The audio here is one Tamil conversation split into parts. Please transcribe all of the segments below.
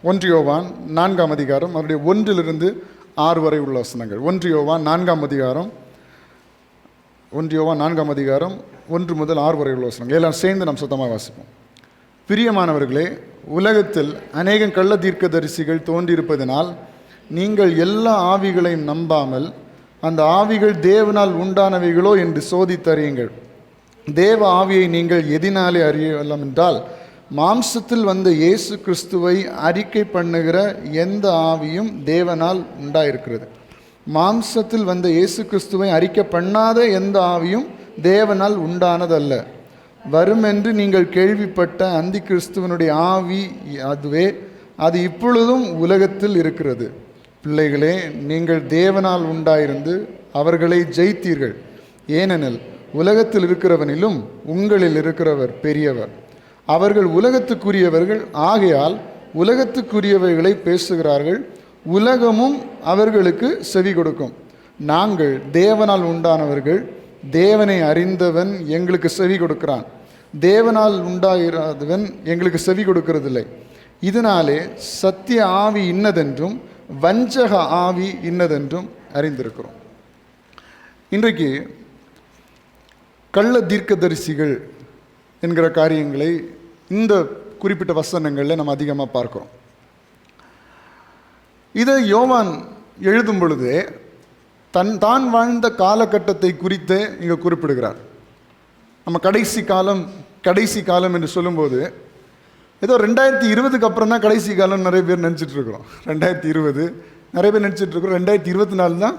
1 யோவான் 4ஆம் அதிகாரம் அவருடைய 1 to 6 வரை உள்ள வசனங்கள். 1 யோவான் 4ஆம் அதிகாரம் 1 முதல் 6 வரை உள்ள வசனங்கள் எல்லாம் சேர்ந்து நாம் சுத்தமாக வாசிப்போம். பிரியமானவர்களே, உலகத்தில் அநேகம் கள்ள தீர்க்கதரிசிகள் தோன்றியிருப்பதனால் நீங்கள் எல்லா ஆவிகளையும் நம்பாமல் அந்த ஆவிகள் தேவனால் உண்டானவைகளோ என்று சோதித்தறியுங்கள். தேவ ஆவியை நீங்கள் எதினாலே அறியலாம் என்றால், மாம்சத்தில் வந்த இயேசு கிறிஸ்துவை அறிக்கை பண்ணுகிற எந்த ஆவியும் தேவனால் உண்டாயிருக்கிறது. மாம்சத்தில் வந்த இயேசு கிறிஸ்துவை அறிக்கை பண்ணாத எந்த ஆவியும் தேவனால் உண்டானதல்ல. வருமென்று நீங்கள் கேள்விப்பட்ட அந்தி கிறிஸ்துவனுடைய ஆவி அதுவே, அது இப்பொழுதும் உலகத்தில் இருக்கிறது. பிள்ளைகளே, நீங்கள் தேவனால் உண்டாயிருந்து அவர்களை ஜெயித்தீர்கள். ஏனெனில் உலகத்தில் இருக்கிறவனிலும் உங்களில் இருக்கிறவர் பெரியவர். அவர்கள் உலகத்துக்குரியவர்கள் ஆகையால் உலகத்துக்குரியவைகளை பேசுகிறார்கள், உலகமும் அவர்களுக்கு செவி கொடுக்கும். நாங்கள் தேவனால் உண்டானவர்கள், தேவனை அறிந்தவன் எங்களுக்கு செவி கொடுக்கிறான். தேவனால் உண்டாயிராதவன் எங்களுக்கு செவி கொடுக்கிறதில்லை. இதனாலே சத்திய ஆவி இன்னதென்றும் வஞ்சக ஆவி இன்னதென்றும் அறிந்திருக்கிறோம். இன்றைக்கு கள்ள தீர்க்கதரிசிகள் என்கிற காரியங்களை இந்த குறிப்பிட்ட வசனங்களில் நம்ம அதிகமாக பார்க்கிறோம். இதை யோவான் எழுதும் பொழுதே தான் வாழ்ந்த காலகட்டத்தை குறித்து இங்கே குறிப்பிடுகிறார். நம்ம கடைசி காலம் என்று சொல்லும்போது ஏதோ 2020க்கு அப்புறம் தான் கடைசி காலம் நிறைய பேர் நினச்சிட்ருக்குறோம். 2020 நிறைய பேர் நினச்சிட்ருக்குறோம். 2024 தான்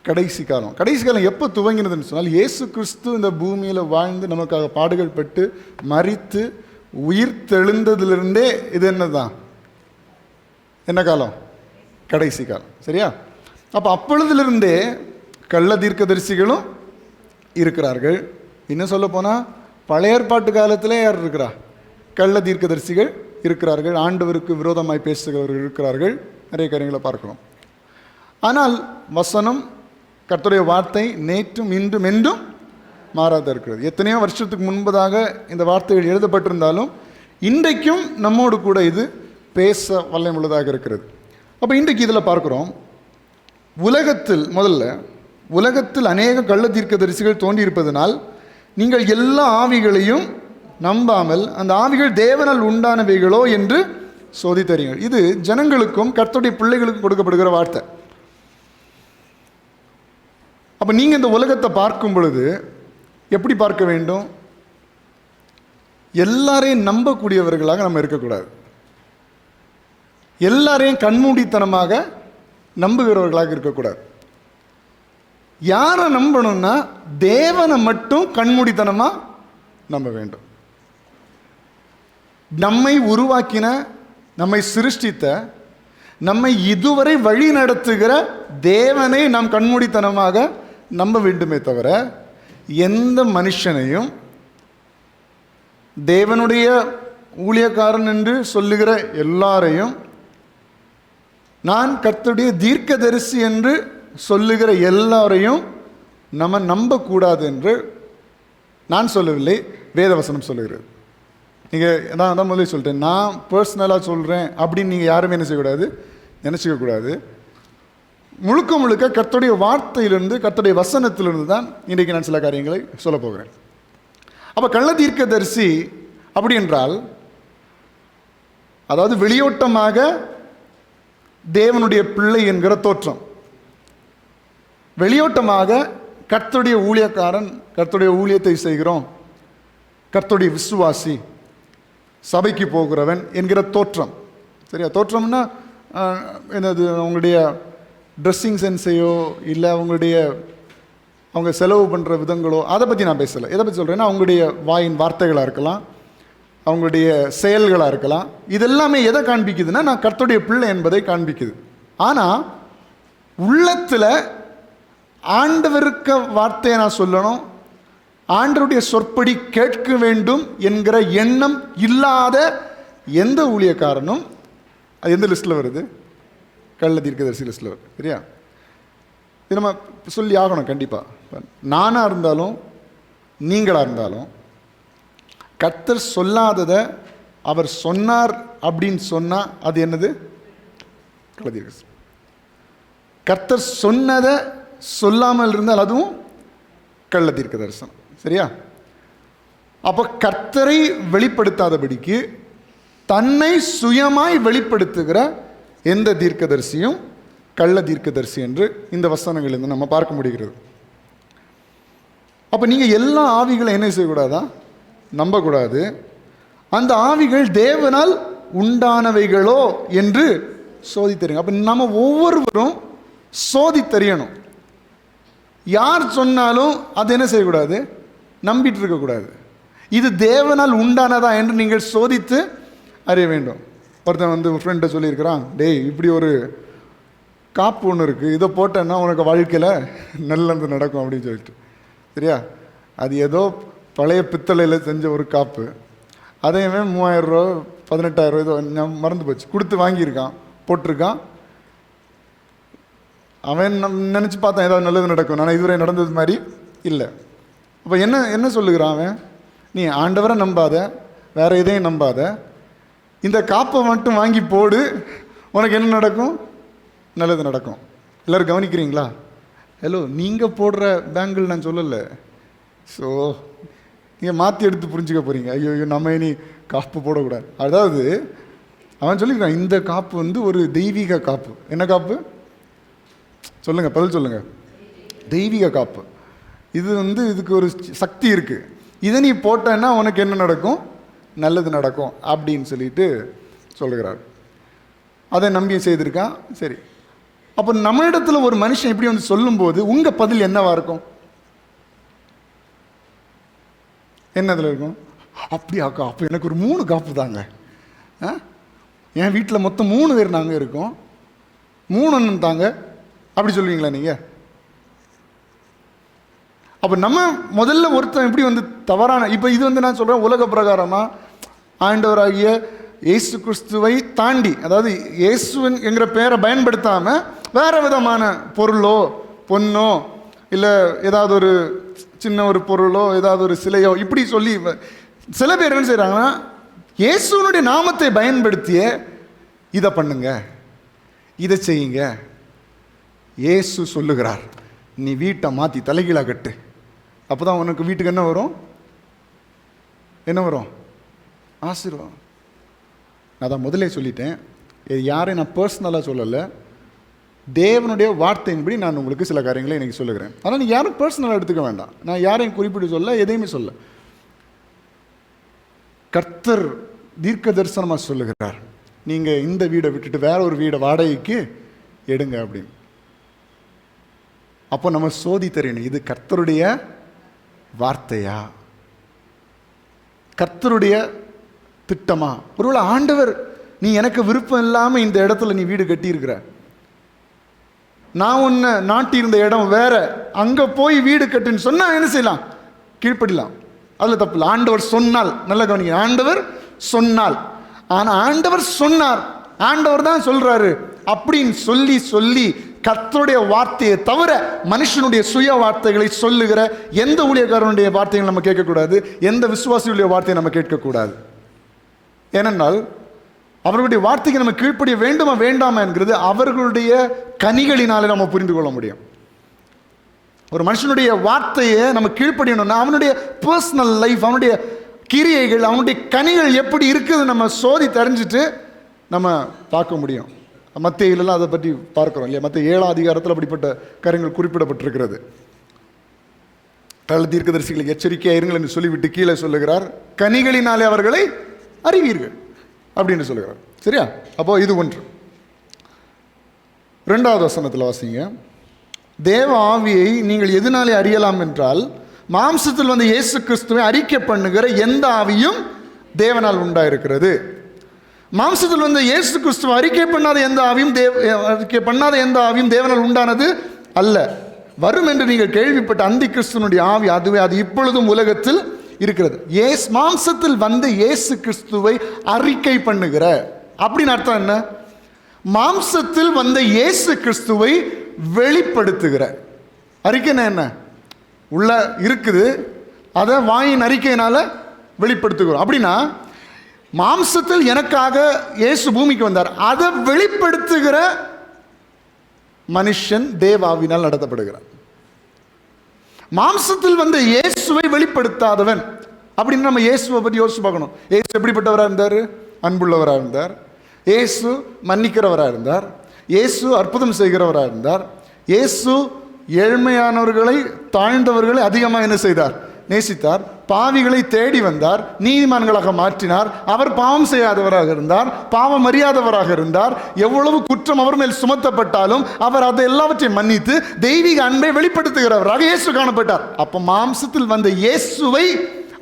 கடைசி காலம். கடைசி காலம் எப்போ துவங்கினதுன்னு சொன்னால், இயேசு கிறிஸ்து இந்த பூமியில் வாழ்ந்து நமக்காக பாடுகள் பட்டு மரித்து உயிர் தெழுந்ததுலேருந்தே இது என்ன காலம்? கடைசி காலம். சரியா? அப்போ அப்பொழுதிலிருந்தே கள்ள தீர்க்கதரிசிகளும் இருக்கிறார்கள். இன்னும் சொல்ல போனால் பழைய ஏற்பாட்டு காலத்திலே யார் இருக்கிறா? கள்ள தீர்க்கதரிசிகள் இருக்கிறார்கள். ஆண்டவருக்கு விரோதமாய் பேசுகிறவர்கள் இருக்கிறார்கள். நிறைய காரியங்களை பார்க்கிறோம். ஆனால் வசனம், கர்த்தருடைய வார்த்தை நேற்றும் இன்றும் என்றும் மாறாத இருக்கிறது. எத்தனையோ வருஷத்துக்கு முன்பதாக இந்த வார்த்தைகள் எழுதப்பட்டிருந்தாலும் இன்றைக்கும் நம்மோடு கூட இது பேச வல்லமையுள்ளதாக இருக்கிறது. அப்போ இன்றைக்கு இதில் பார்க்குறோம், உலகத்தில் அநேக கள்ள தீர்க்கதரிசிகள் தோன்றியிருப்பதனால் நீங்கள் எல்லா ஆவிகளையும் நம்பாமல் அந்த ஆவிகள் தேவனால் உண்டானவைகளோ என்று சோதித்தறியுங்கள். இது ஜனங்களுக்கும் கர்த்தருடைய பிள்ளைகளுக்கும் கொடுக்கப்படுகிற வார்த்தை. அப்போ நீங்கள் இந்த உலகத்தை பார்க்கும் பொழுது எப்படி பார்க்க வேண்டும்? எல்லாரையும் நம்பக்கூடியவர்களாக நம்ம இருக்கக்கூடாது. எல்லாரையும் கண்மூடித்தனமாக நம்புகிறவர்களாக இருக்கக்கூடாது. யாரை நம்பணும்னா தேவனை மட்டும் கண்மூடித்தனமாக நம்ப வேண்டும். நம்மை உருவாக்கின, நம்மை சிருஷ்டித்த, நம்மை இதுவரை வழி நடத்துகிற தேவனை நாம் கண்மூடித்தனமாக நம்ப வேண்டுமே தவிர எந்த மனுஷனையும் தேவனுடைய ஊழியக்காரன் என்று சொல்லுகிற எல்லாரையும், நான் கர்த்தருடைய தீர்க்கதரிசி என்று சொல்லுகிற எல்லாரையும் நம்ம நம்பக்கூடாது என்று நான் சொல்லவில்லை, வேதவசனம் சொல்லுகிறது. நீங்கள் நான் முதல்ல சொல்லிட்டேன், நான் பர்சனலாக சொல்கிறேன் அப்படின்னு நீங்கள் யாருமே என்ன செய்யக்கூடாது, நினச்சிக்கக்கூடாது. முழுக்க கர்த்தருடைய வார்த்தையிலிருந்து, கர்த்தருடைய வசனத்திலிருந்து தான் இன்றைக்கு நான் சில காரியங்களை சொல்ல போகிறேன். அப்போ கள்ள தீர்க்கதரிசி அப்படி என்றால், அதாவது வெளியோட்டமாக தேவனுடைய பிள்ளை என்கிற தோற்றம், வெளியோட்டமாக கர்த்தருடைய ஊழியக்காரன், கர்த்தருடைய ஊழியத்தை செய்கிறோம், கர்த்தருடைய விசுவாசி, சபைக்கு போகிறவன் என்கிற தோற்றம். சரியா? தோற்றம்னா என்னது? அவங்களுடைய ட்ரெஸ்ஸிங் சென்ஸையோ இல்லை அவங்க செலவு பண்ணுற விதங்களோ அதை பற்றி நான் பேசலை. எதை பற்றி சொல்கிறேன்னா, அவங்களுடைய வாயின் வார்த்தைகளாக இருக்கலாம், அவங்களுடைய செயல்களாக இருக்கலாம். இதெல்லாமே எதை காண்பிக்குதுன்னா, நான் கர்த்தருடைய பிள்ளை என்பதை காண்பிக்குது. ஆனால் உள்ளத்தில் ஆண்டவருக்கு வார்த்தையை நான் சொல்லணும், ஆண்டவருடைய சொற்படி கேட்க வேண்டும் என்கிற எண்ணம் இல்லாத எந்த ஊழியக்காரனும் அது எந்த லிஸ்ட்டில் வருது? கள்ள தீர்க்கதரிசி லிஸ்ட்டில் வருது. சரியா? இது நம்ம சொல்லி ஆகணும் கண்டிப்பாக. நானாக இருந்தாலும் நீங்களாக இருந்தாலும் கர்த்தர் சொல்லாததை அவர் சொன்னார் அப்படின்னு சொன்னா அது என்னது? கள்ள தீர்க்கதரிசனம். கர்த்தர் சொன்னதை சொல்லாமல் இருந்தால் அதுவும் கள்ள தீர்க்க தரிசனம். சரியா? அப்போ கர்த்தரை வெளிப்படுத்தாதபடிக்கு தன்னை சுயமாய் வெளிப்படுத்துகிற எந்த தீர்க்கதரிசியும் கள்ள தீர்க்கதரிசி என்று இந்த வசனங்களிலிருந்து நம்ம பார்க்க முடிகிறது. அப்போ நீங்கள் எல்லா ஆவிகளை என்ன செய்யக்கூடாதா? நம்பக்கூடாது. அந்த ஆவிகள் தேவனால் உண்டானவைகளோ என்று சோதித்தறிங்க. அப்போ நம்ம ஒவ்வொருவரும் சோதித்தறியணும். யார் சொன்னாலும் அது என்ன செய்யக்கூடாது? நம்பிட்டு இருக்கக்கூடாது. இது தேவனால் உண்டானதா என்று நீங்கள் சோதித்து அறிய வேண்டும். ஒருத்தன் வந்து ஃப்ரெண்டை சொல்லியிருக்கிறான், டேய் இப்படி ஒரு காப்பு ஒன்று இருக்குது, இதை போட்டேன்னா உனக்கு வாழ்க்கையில் நல்லது நடக்கும் அப்படின்னு சொல்லிட்டு. சரியா? அது ஏதோ பழைய பித்தளையில் செஞ்ச ஒரு காப்பு. அதையுமே 3000 ரூபா 18,000 ஏதோ மறந்து போச்சு கொடுத்து வாங்கியிருக்கான், போட்டிருக்கான். அவன் நினச்சி பார்த்தான் ஏதாவது நல்லது நடக்கும். ஆனால் இதுவரை நடந்தது மாதிரி இல்லை. அப்போ என்ன சொல்லுகிறான் அவன்? நீ ஆண்டவரை நம்பாத, வேற எதையும் நம்பாத, இந்த காப்பை மட்டும் வாங்கி போடு, உனக்கு என்ன நடக்கும்? நல்லது நடக்கும். எல்லோரும் கவனிக்கிறீங்களா? ஹலோ, நீங்கள் போடுற பேங்கிள் நான் சொல்லலை. ஸோ நீங்கள் மாற்றி எடுத்து புரிஞ்சுக்க போகிறீங்க. ஐயோ நம்ம இனி காப்பு போடக்கூடாது. அதாவது அவன் சொல்லியிருக்கான், இந்த காப்பு வந்து ஒரு தெய்வீக காப்பு. என்ன காப்பு சொல்லுங்கள், பதில் சொல்லுங்கள். தெய்வீக காப்பு. இது வந்து இதுக்கு ஒரு சக்தி இருக்குது. இதை நீ போட்டேன்னா உனக்கு என்ன நடக்கும்? நல்லது நடக்கும் அப்படின்னு சொல்லிட்டு சொல்லுகிறார். அதை நம்பி செய்திருக்கான். சரி, அப்போ நம்மளிடத்தில் ஒரு மனுஷன் இப்படி வந்து சொல்லும்போது உங்கள் பதில் என்னவா இருக்கும்? என்னதில் இருக்கும்? அப்படியாக்கா, அப்போ எனக்கு ஒரு 3 காப்பு தாங்க. என் வீட்டில் மொத்தம் 3 பேர் நாங்கள் இருக்கோம், 3 அண்ணன் தாங்க, அப்படி சொல்லுவீங்களா நீங்கள்? அப்போ நம்ம முதல்ல ஒருத்தன் இப்படி வந்து தவறான, இப்போ இது வந்து நான் சொல்கிறேன் உலக பிரகாரமாக ஆண்டவராகிய இயேசு கிறிஸ்துவை தாண்டி, அதாவது இயேசுவன் என்கிற பேரை பயன்படுத்தாமல் வேறு விதமான பொருளோ பொண்ணோ இல்லை ஏதாவது ஒரு சின்ன ஒரு பொருளோ ஏதாவது ஒரு சிலையோ இப்படி சொல்லி சில பேர் என்ன செய்கிறாங்கன்னா இயேசுவனுடைய நாமத்தை பயன்படுத்திய இதை பண்ணுங்க, இதை செய்யுங்க. இயேசு சொல்லுகிறார், நீ வீட்டை மாற்றி தலைகீழாக கட்டு, அப்போ தான் உனக்கு வீட்டுக்கு என்ன வரும்? என்ன வரும்? ஆசீர்வாதம். நான் தான் முதலே சொல்லிட்டேன், யாரையும் நான் பர்சனலாக சொல்லலை, தேவனுடைய வார்த்தையின்படி நான் உங்களுக்கு சில காரியங்களை எனக்கு சொல்லுகிறேன். ஆனால் நீங்கள் யாரும் பர்சனலாக எடுத்துக்க வேண்டாம். நான் யாரையும் குறிப்பிட்டு சொல்ல, எதையுமே சொல்ல. கர்த்தர் தீர்க்க தரிசனமாக சொல்லுகிறார், நீங்கள் இந்த வீடை விட்டுட்டு வேற ஒரு வீடை வாடகைக்கு எடுங்க அப்படின்னு. அப்போ நம்ம சோதி தெரியணும், இது கர்த்தருடைய வார்த்தையா, கர்த்தருடைய திட்டமா? ஒருவேளை ஆண்டவர் நீ எனக்கு விருப்பம் இல்லாமல் இந்த இடத்துல நீ வீடு கட்டியிருக்கிற, நான் உன்னை நாட்டி இருந்த இடம் வேற, அங்கே போய் வீடு கட்டுன்னு சொன்னால் என்ன செய்யலாம்? கீழ்ப்படிலாம். அதில் தப்பு இல்லை. ஆண்டவர் சொன்னால், நல்ல கவனிங்க, ஆண்டவர் சொன்னால். ஆனால் ஆண்டவர் சொன்னார், ஆண்டவர் தான் சொல்றாரு அப்படின்னு சொல்லி சொல்லி கர்த்தருடைய வார்த்தையை தவிர மனுஷனுடைய சுய வார்த்தைகளை சொல்லுகிற எந்த ஊழியக்காரனுடைய வார்த்தைகளை நம்ம கேட்கக்கூடாது, எந்த விசுவாசியுடைய வார்த்தையை நம்ம கேட்கக்கூடாது. ஏனென்றால் அவர்களுடைய வார்த்தைக்கு நம்ம கீழ்ப்படிய வேண்டுமா வேண்டாமா என்கிறது அவர்களுடைய கனிகளினாலே நம்ம புரிந்து கொள்ள முடியும். ஒரு மனுஷனுடைய வார்த்தையை நம்ம கீழ்ப்படியணும்னா அவனுடைய பர்சனல் லைஃப், அவனுடைய கிரியைகள், அவனுடைய கனிகள் எப்படி இருக்குது நம்ம சோதி தெரிஞ்சுட்டு நம்ம பார்க்க முடியும். மத்தேயுலலாம் அதை பற்றி பார்க்குறோம் இல்லையா? மத்தேயு 7ஆம் அதிகாரத்தில் அப்படிப்பட்ட காரியங்கள் குறிப்பிடப்பட்டிருக்கிறது. கள்ள தீர்க்கதரிசிகளுக்கு எச்சரிக்கையாக இருங்கள் என்று சொல்லிவிட்டு கீழே சொல்லுகிறார், கனிகளினாலே அவர்களை அறிவீர்கள் அப்படின்னு சொல்லுகிறார். சரியா? அப்போ இது ஒன்று. 2வது வசனத்தில் வாசிங்க, தேவ ஆவியை நீங்கள் எதனாலே அறியலாம் என்றால், மாம்சத்தில் வந்து இயேசு கிறிஸ்துவை அறிக்கை பண்ணுகிற எந்த ஆவியும் தேவனால் உண்டாயிருக்கிறது. மாம்சத்தில் வந்து இயேசு கிறிஸ்துவை அறிக்கை பண்ணாத எந்த ஆவியும் தேவனால் உண்டானது அல்ல. வரும் என்று நீங்கள் கேள்விப்பட்ட அந்தி கிறிஸ்துவனுடைய ஆவி, அதுவே அது இப்பொழுதும் உலகத்தில் இருக்கிறது. மாம்சத்தில் வந்து இயேசு கிறிஸ்துவை அறிக்கை பண்ணுகிற அப்படின்னு அர்த்தம் என்ன? மாம்சத்தில் வந்த இயேசு கிறிஸ்துவை வெளிப்படுத்துகிற. அறிக்கைன்னா என்ன? உள்ள இருக்குது, அதை வாயின் அறிக்கையினால வெளிப்படுத்துகிறோம். அப்படின்னா மாம்சத்தில் எனக்காக இயேசு பூமிக்கு வந்தார். அதை வெளிப்படுத்துகிற மனுஷன் தேவாவினால் நடத்தப்படுகிறார். மாம்சத்தில் வந்த இயேசுவை வெளிப்படுத்தாதவன் அப்படின்னு நம்ம இயேசுவை பற்றி யோசிச்சு பார்க்கணும். இயேசு எப்படிப்பட்டவராக இருந்தார்? அன்புள்ளவராக இருந்தார். இயேசு மன்னிக்கிறவராக இருந்தார். இயேசு அற்புதம் செய்கிறவராக இருந்தார். இயேசு ஏழ்மையானவர்களை, தாழ்ந்தவர்களை அதிகமாக என்ன செய்தார்? நேசித்தார். பாவிகளை தேடி வந்தார், நீதிமான்களாக மாற்றினார். அவர் பாவம் செய்யாதவராக இருந்தார், பாவம் அறியாதவராக இருந்தார். எவ்வளவு குற்றம் அவர் மேல் சுமத்தப்பட்டாலும் அவர் அதை எல்லாவற்றையும் மன்னித்து தெய்வீக அன்பை வெளிப்படுத்துகிறவராக இயேசு காணப்பட்டார். அப்ப மாம்சத்தில் வந்த இயேசுவை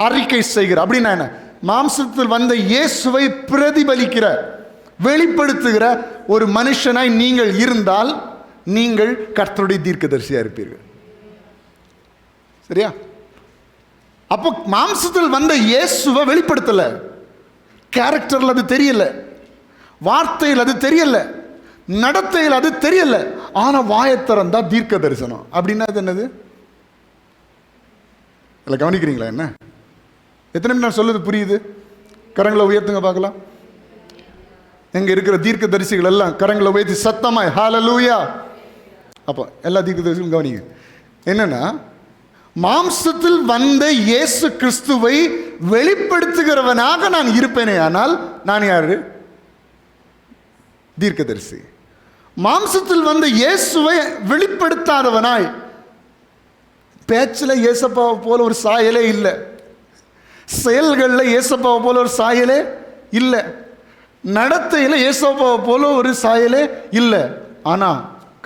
அறிக்கை செய்கிறார். அப்படின்னா என்ன? மாம்சத்தில் வந்த இயேசுவை பிரதிபலிக்கிற, வெளிப்படுத்துகிற ஒரு மனுஷனாய் நீங்கள் இருந்தால் நீங்கள் கர்த்தருடைய தீர்க்கதரிசியா இருப்பீர்கள். சரியா? அப்போ மாம்சத்தில் வந்த இயேசுவை வெளிப்படுத்தல, கேரக்டர்ல அது தெரியல, வார்த்தையில் அது தெரியல, நடத்தையில் அது தெரியல. ஆனா வாயத்திறந்தா தீர்க்க தரிசனம். அப்படின்னா அது என்னது? இல்லை, கவனிக்கிறீங்களா? என்ன எத்தனை நிமிஷம் நான் சொல்லுது புரியுது? கரங்களை உயர்த்துங்க பார்க்கலாம். எங்க இருக்கிற தீர்க்க தரிசிகள் எல்லாம் கரங்களை உயர்த்தி சத்தமாய் ஹல்லேலூயா. அப்போ எல்லா தீர்க்க தரிசிகளும் கவனிங்க. என்னன்னா, மாம்சத்தில் வந்த இயேசு கிறிஸ்துவை வெளிப்படுத்துகிறவனாக நான் இருப்பேனே, ஆனால் நான் யாரு? தீர்க்கதரிசி. மாம்சத்தில் வந்த இயேசுவை வெளிப்படுத்தாதவனாய், பேச்சில் இயேசப்பாவை போல ஒரு சாயலே இல்லை, செயல்களில் இயேசப்பாவை போல ஒரு சாயலே இல்லை, நடத்தையில் இயேசப்பாவை போல ஒரு சாயலே இல்லை. ஆனா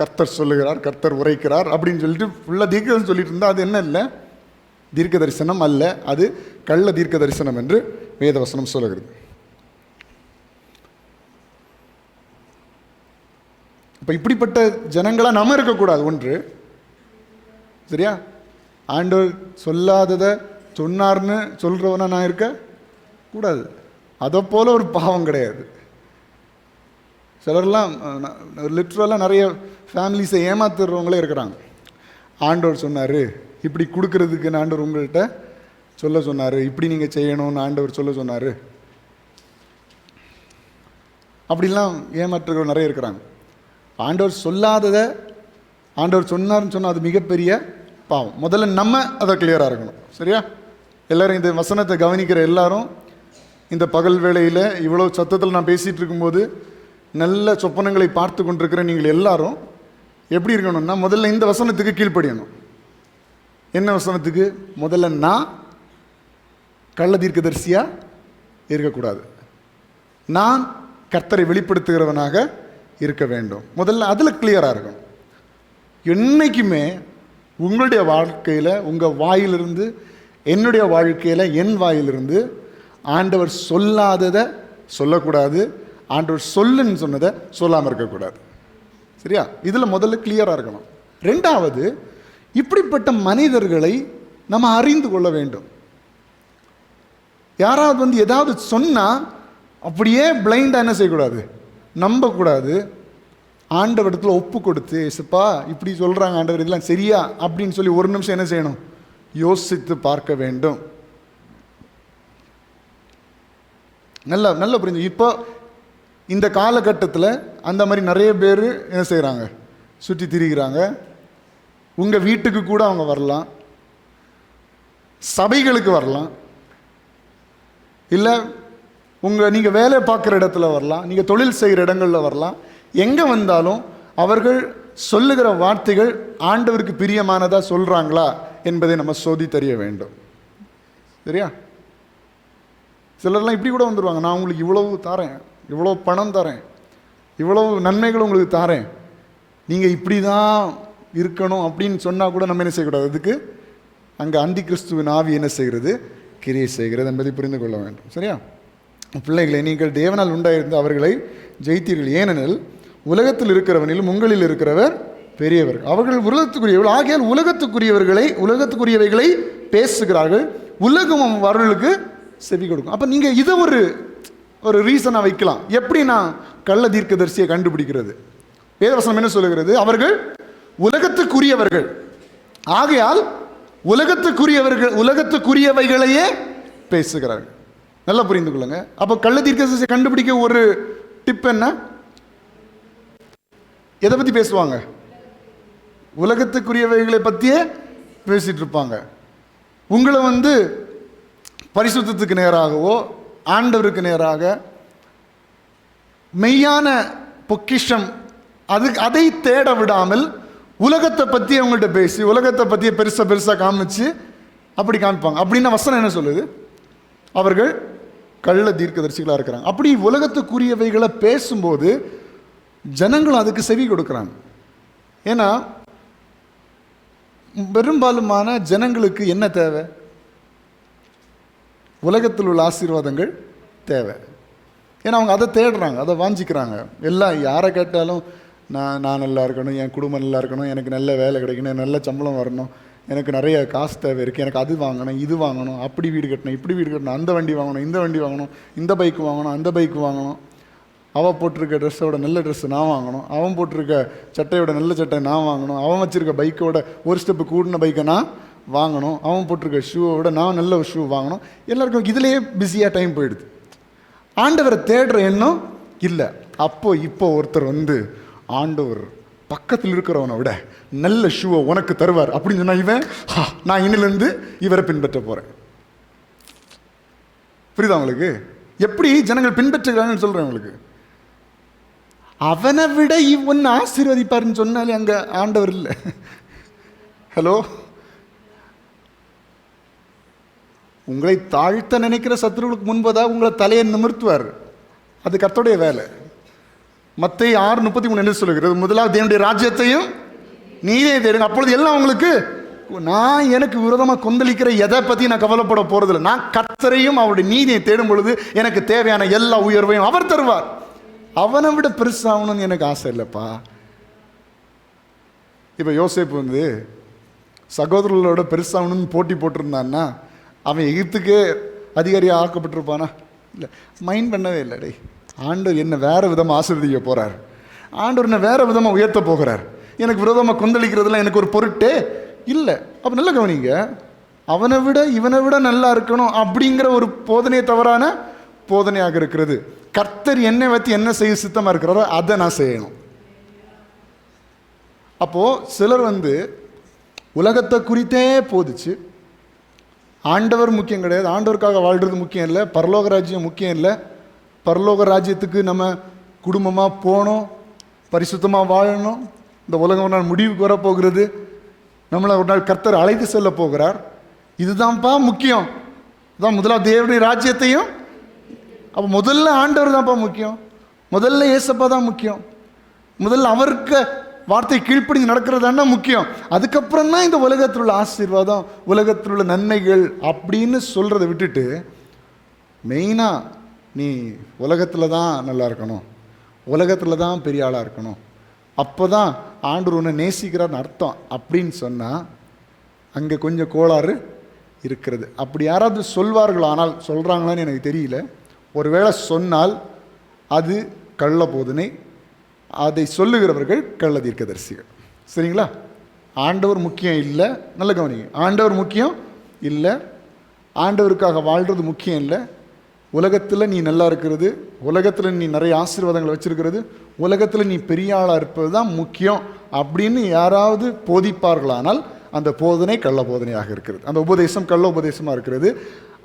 கர்த்தர் சொல்லுகிறார், கர்த்தர் உரைக்கிறார் அப்படின்னு சொல்லிட்டு ஃபுல்லாக தீர்க்க சொல்லிட்டு இருந்தால் அது என்ன இல்லை? தீர்க்க தரிசனம் அல்ல, அது கள்ள தீர்க்க தரிசனம் என்று வேதவசனம் சொல்லுகிறது. இப்போ இப்படிப்பட்ட ஜனங்களா நம்ம இருக்கக்கூடாது. ஒன்று, சரியா? ஆண்டவர் சொல்லாததை சொன்னார்னு சொல்றவனா நான் இருக்க கூடாது. அதை போல ஒரு பாவம் கிடையாது. சிலர்லாம் லிட்ரலாக நிறைய ஃபேமிலிஸை ஏமாத்துறவங்களே இருக்கிறாங்க. ஆண்டவர் சொன்னார், இப்படி கொடுக்கறதுக்குன்னு ஆண்டவர் உங்கள்கிட்ட சொல்ல சொன்னார், இப்படி நீங்கள் செய்யணும்னு ஆண்டவர் சொல்ல சொன்னார். அப்படிலாம் ஏமாற்றுறவங்க நிறைய இருக்கிறாங்க. ஆண்டவர் சொல்லாததை ஆண்டவர் சொன்னார்னு சொன்னால் அது மிகப்பெரிய பாவம். முதல்ல நம்ம அதை கிளியராக இருக்கணும். சரியா? எல்லோரும் இந்த வசனத்தை கவனிக்கிற எல்லாரும் இந்த பகல் வேளையில் இவ்வளோ சத்தத்தில் நான் பேசிகிட்டு இருக்கும்போது நல்ல சொப்பனங்களை பார்த்து கொண்டிருக்கிற நீங்கள் எல்லாரும் எப்படி இருக்கணும்னா, முதல்ல இந்த வசனத்துக்கு கீழ்ப்படியணும். என்ன வசனத்துக்கு? முதல்ல நான் கள்ள தீர்க்கதரிசியா இருக்கக்கூடாது, நான் கர்த்தரை வெளிப்படுத்துகிறவனாக இருக்க வேண்டும். முதல்ல அதில் கிளியராக இருக்கணும். என்னைக்குமே உங்களுடைய வாழ்க்கையில், உங்கள் வாயிலிருந்து, என்னுடைய வாழ்க்கையில் என் வாயிலிருந்து ஆண்டவர் சொல்லாததை சொல்லக்கூடாது, ஆண்டவர் சொல்லுன்னு சொன்னதை சொல்லாமல் இருக்கக்கூடாது. சரியா? இதில் முதல்ல கிளியராக இருக்கணும். ரெண்டாவது, இப்படிப்பட்ட மனிதர்களை நம்ம அறிந்து கொள்ள வேண்டும். யாராவது ஏதாவது சொன்னால் அப்படியே பிளைண்டாக என்ன செய்யக்கூடாது? நம்பக்கூடாது. ஆண்டவரிடத்தில் ஒப்பு கொடுத்து, ஏசப்பா இப்படி சொல்கிறாங்க ஆண்டவர், இதெல்லாம் சரியா அப்படின்னு சொல்லி ஒரு நிமிஷம் என்ன செய்யணும்? யோசித்து பார்க்க வேண்டும். நல்ல புரிஞ்சு. இப்போ இந்த காலகட்டத்தில் அந்த மாதிரி நிறைய பேர் என்ன செய்கிறாங்க? சுற்றி திரிகிறாங்க. உங்கள் வீட்டுக்கு கூட அவங்க வரலாம், சபைகளுக்கு வரலாம், இல்லை நீங்கள் வேலை பார்க்குற இடத்துல வரலாம், நீங்கள் தொழில் செய்கிற இடங்களில் வரலாம். எங்கே வந்தாலும் அவர்கள் சொல்லுகிற வார்த்தைகள் ஆண்டவருக்கு பிரியமானதாக சொல்கிறாங்களா என்பதை நம்ம சோதித்தறிய வேண்டும். சரியா? சிலர்லாம் இப்படி கூட வந்துடுவாங்க, நான் உங்களுக்கு இவ்வளவு தரேன், இவ்வளோ பணம் தரேன், இவ்வளவு நன்மைகள் உங்களுக்கு தரேன், நீங்கள் இப்படி தான் இருக்கணும் அப்படின்னு சொன்னால் கூட நம்ம என்ன செய்யக்கூடாது? அதுக்கு அங்கே அந்தி கிறிஸ்துவின் ஆவி என்ன செய்கிறது? கிரியை செய்கிறது என்பதை புரிந்து கொள்ள வேண்டும். சரியா? பிள்ளைகளை, நீங்கள் தேவனால் உண்டாயிருந்து அவர்களை ஜெயித்தீர்கள், ஏனெனில் உலகத்தில் இருக்கிறவனிலும் உங்களில் இருக்கிறவர் பெரியவர், அவர்கள் உலகத்துக்குரியவர்கள் ஆகியால் உலகத்துக்குரியவைகளை பேசுகிறார்கள், உலகம் அவர்களுக்கு செவி கொடுக்கும். அப்போ நீங்கள் இதை ஒரு ரீசனாக வைக்கலாம். எப்படி நான் கள்ள தீர்க்கதரிசியை கண்டுபிடிக்கிறது? வேதவசனம் என்ன சொல்லுகிறது? அவர்கள் உலகத்துக்குரியவர்கள் ஆகையால் உலகத்துக்குரியவைகளையே பேசுகிறார்கள். நல்லா புரிந்து கொள்ளுங்க. அப்போ கள்ள தீர்க்கதரிசியை கண்டுபிடிக்க ஒரு டிப் என்ன? எதை பற்றி பேசுவாங்க? உலகத்துக்குரியவைகளை பற்றியே பேசிட்டு இருப்பாங்க. உங்களை பரிசுத்தத்துக்கு நேராகவோ ஆண்டவருக்கு நேராக மெய்யான பொக்கிஷம் அதை தேட விடாமல் உலகத்தை பற்றி அவங்கள்ட்ட பேசி உலகத்தை பற்றிய பெருசாக காமிச்சு அப்படி காமிப்பாங்க. அப்படின்னா வசனம் என்ன சொல்லுது? அவர்கள் கள்ள தீர்க்கதரிசிகளாக இருக்கிறாங்க. அப்படி உலகத்துக்குரியவைகளை பேசும்போது ஜனங்களும் அதுக்கு செவி கொடுக்குறாங்க. ஏன்னா பெரும்பாலுமான ஜனங்களுக்கு என்ன தேவை? உலகத்தில் உள்ள ஆசீர்வாதங்கள் தேவை. ஏன்னா அவங்க அதை தேடுறாங்க, அதை வாஞ்சிக்கிறாங்க. எல்லாம் யாரை கேட்டாலும் நான் நல்லா இருக்கணும், என் குடும்பம் நல்லா இருக்கணும், எனக்கு நல்ல வேலை கிடைக்கணும், நல்ல சம்பளம் வரணும், எனக்கு நிறைய காசு தேவை இருக்குது, எனக்கு அது வாங்கணும் இது வாங்கணும், அப்படி வீடு கட்டணும் இப்படி வீடு கட்டணும், அந்த வண்டி வாங்கணும் இந்த வண்டி வாங்கணும், இந்த பைக்கு வாங்கணும் அந்த பைக்கு வாங்கணும், அவன் போட்டிருக்க ட்ரெஸ்ஸோட நல்ல ட்ரெஸ்ஸு நான் வாங்கணும், அவன் போட்டிருக்க சட்டையோட நல்ல சட்டை நான் வாங்கணும், அவன் வச்சுருக்க பைக்கோட ஒரு ஸ்டெப்பு கூடின பைக்கை நான் வாங்கணும், அவன் போட்டிருக்க ஷூவோட நான் நல்ல ஒரு ஷூ வாங்கணும். எல்லாருக்கும் இதிலேயே பிஸியாக டைம் போயிடுது. ஆண்டவரை தேடுற எண்ணம் இல்லை. இப்போ ஒருத்தர் ஆண்டவர் பக்கத்தில் இருக்கிறவனை விட நல்ல ஷூவை உனக்கு தருவார் அப்படின்னு சொன்னா இவன் நான் இன்னிலிருந்து இவரை பின்பற்ற போறேன். புரியுதா உங்களுக்கு? எப்படி ஜனங்கள் பின்பற்றுகிறாங்கன்னு சொல்றேன் உங்களுக்கு. அவனை விட இவன் ஆசீர்வதிப்பாருன்னு சொன்னாலே அங்க ஆண்டவர் இல்லை. ஹலோ, உங்களை தாழ்த்த நினைக்கிற சத்துருவுக்கு முன்பதாக உங்களை தலையை நிமிர்த்துவார். அது கர்த்தருடைய வேலை. மத்தேயு 6:33 என்ன சொல்லுகிறது? முதலாவது தேவனுடைய ராஜ்யத்தையும் நீரே தேடுங்க, அப்பொழுது எல்லாம் உங்களுக்கு. நான் எனக்கு விரோதமாக கொந்தளிக்கிற எதை பற்றி நான் கவலைப்பட போறதில்லை. நான் கர்த்தரையும் அவருடைய நீதியை தேடும் பொழுது எனக்கு தேவையான எல்லா உயர்வையும் அவர் தருவார். அவனை விட பெருசாகணும்னு எனக்கு ஆசை இல்லைப்பா. இப்போ யோசேப்பு சகோதரர்களோட பெருசாகணும்னு போட்டி போட்டிருந்தான்னா அவன் எகிப்துக்கே அதிகாரியாக ஆக்கப்பட்டிருப்பானா? இல்லை, மைண்ட் பண்ணவே இல்லை. டே, ஆண்டவர் என்ன வேற விதமாக ஆசீர்வதிக்க போகிறார், ஆண்டவர் என்ன வேற விதமாக உயர்த்த போகிறார், எனக்கு விரோதமாக கொந்தளிக்கிறதுலாம் எனக்கு ஒரு பொருட்டே இல்லை. அப்போ நல்லா கவனிங்க, அவனை விட இவனை விட நல்லா இருக்கணும் அப்படிங்கிற ஒரு போதனை தவறான போதனையாக இருக்கிறது. கர்த்தர் என்னை வச்சு என்ன செய்ய சித்தமாக இருக்கிறாரோ அதை நான் செய்யணும். அப்போது சிலர் உலகத்தை குறித்தே போதிச்சு ஆண்டவர் முக்கியம் கிடையாது, ஆண்டவருக்காக வாழ்கிறது முக்கியம் இல்லை, பரலோக ராஜ்யம் முக்கியம் இல்லை, பரலோக ராஜ்யத்துக்கு நம்ம குடும்பமாக போகணும், பரிசுத்தமாக வாழணும், இந்த உலகம் ஒரு நாள் முடிவுக்கு வரப்போகிறது, நம்மளை ஒரு நாள் கர்த்தர் அழைத்து செல்ல போகிறார், இதுதான்ப்பா முக்கியம். அதான் முதலாவது தேவனுடைய ராஜ்யத்தையும். அப்போ முதல்ல ஆண்டவர் தான்ப்பா முக்கியம், முதல்ல ஏசப்பா தான் முக்கியம், முதல்ல அவருக்கு வார்த்தை கீழ்ப்படிஞ்சு நடக்கிறதானா முக்கியம். அதுக்கப்புறம் தான் இந்த உலகத்தில் உள்ள ஆசீர்வாதம், உலகத்தில் உள்ள நன்மைகள் அப்படின்னு சொல்கிறத விட்டுட்டு மெயினாக நீ உலகத்தில் தான் நல்லா இருக்கணும், உலகத்தில் தான் பெரிய ஆளாக இருக்கணும், அப்போ தான் ஆண்டவர் உன்னை நேசிக்கிறார்னு அர்த்தம் அப்படின்னு சொன்னால் அங்கே கொஞ்சம் கோளாறு இருக்கிறது. அப்படி யாராவது சொல்வார்கள், ஆனால் சொல்கிறாங்களான்னு எனக்கு தெரியல. ஒருவேளை சொன்னால் அது கள்ள போதனை, அதை சொல்லுகிறவர்கள் கள்ள தீர்க்கதரிசிகள். சரிங்களா? ஆண்டவர் முக்கியம் இல்லை. நல்ல கவனிங்க, ஆண்டவர் முக்கியம் இல்லை, ஆண்டவருக்காக வாழ்கிறது முக்கியம் இல்லை. உலகத்தில் நீ நல்லா இருக்கிறது, உலகத்தில் நீ நிறைய ஆசீர்வாதங்களை வச்சிருக்கிறது, உலகத்தில் நீ பெரிய ஆளாக இருப்பது தான் முக்கியம் அப்படின்னு யாராவது போதிப்பார்களானால் அந்த போதனை கள்ள போதனையாக இருக்கிறது, அந்த உபதேசம் கள்ள உபதேசமாக இருக்கிறது.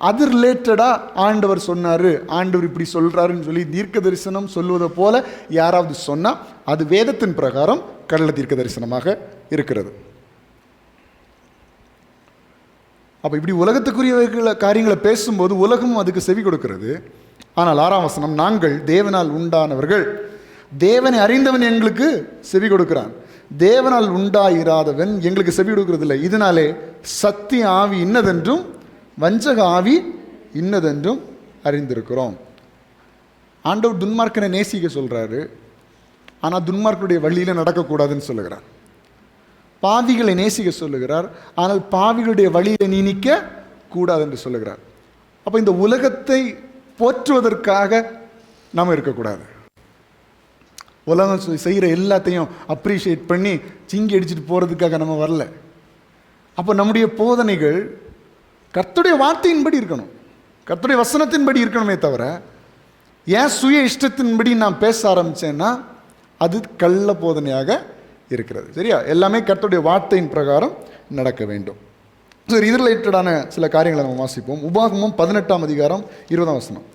அது ரிலேட்டடாக ஆண்டவர் சொன்னார், ஆண்டவர் இப்படி சொல்கிறாருன்னு சொல்லி தீர்க்க தரிசனம் சொல்வதை போல யாராவது சொன்னால் அது வேதத்தின் பிரகாரம் கள்ள தீர்க்க தரிசனமாக இருக்கிறது. அப்போ இப்படி உலகத்துக்குரிய காரியங்களை பேசும்போது உலகமும் அதுக்கு செவி கொடுக்கிறது. ஆனால் 6ஆம் வசனம், நாங்கள் தேவனால் உண்டானவர்கள், தேவனை அறிந்தவன் எங்களுக்கு செவி கொடுக்கிறான், தேவனால் உண்டாயிராதவன் எங்களுக்கு செவி கொடுக்கறதில்லை. இதனாலே சத்திய ஆவி இன்னதென்றும் வஞ்சக ஆவி இன்னதென்றும் அறிந்திருக்கிறோம். ஆண்டவர் துன்மார்க்கனை நேசிக்க சொல்கிறாரு, ஆனால் துன்மார்க்கனுடைய வழியில் நடக்கக்கூடாதுன்னு சொல்லுகிறார். பாவிகளை நேசிக்க சொல்லுகிறார், ஆனால் பாவிகளுடைய வழியில் நீ நிற்க கூடாது என்று சொல்லுகிறார். அப்போ இந்த உலகத்தை போற்றுவதற்காக நாம் இருக்கக்கூடாது. உலகம் செய்கிற எல்லாத்தையும் அப்ரிஷியேட் பண்ணி சிங்கி அடிச்சுட்டு போகிறதுக்காக நம்ம வரல. அப்போ நம்முடைய போதனைகள் கர்த்தருடைய வார்த்தையின்படி இருக்கணும். கர்த்தருடைய வசனத்தின்படி இருக்கணுமே தவிர ஏன் சுய இஷ்டத்தின்படி நான் பேச ஆரம்பித்தேன்னா அது கள்ள போதனையாக இருக்கிறது. சரியா? எல்லாமே கர்த்தருடைய வார்த்தையின் பிரகாரம் நடக்க வேண்டும். சரி, இது ரிலேட்டடான சில காரியங்களை நம்ம வாசிப்போம். உபாகமம் 18ஆம் அதிகாரம் 20ஆம் வசனம்.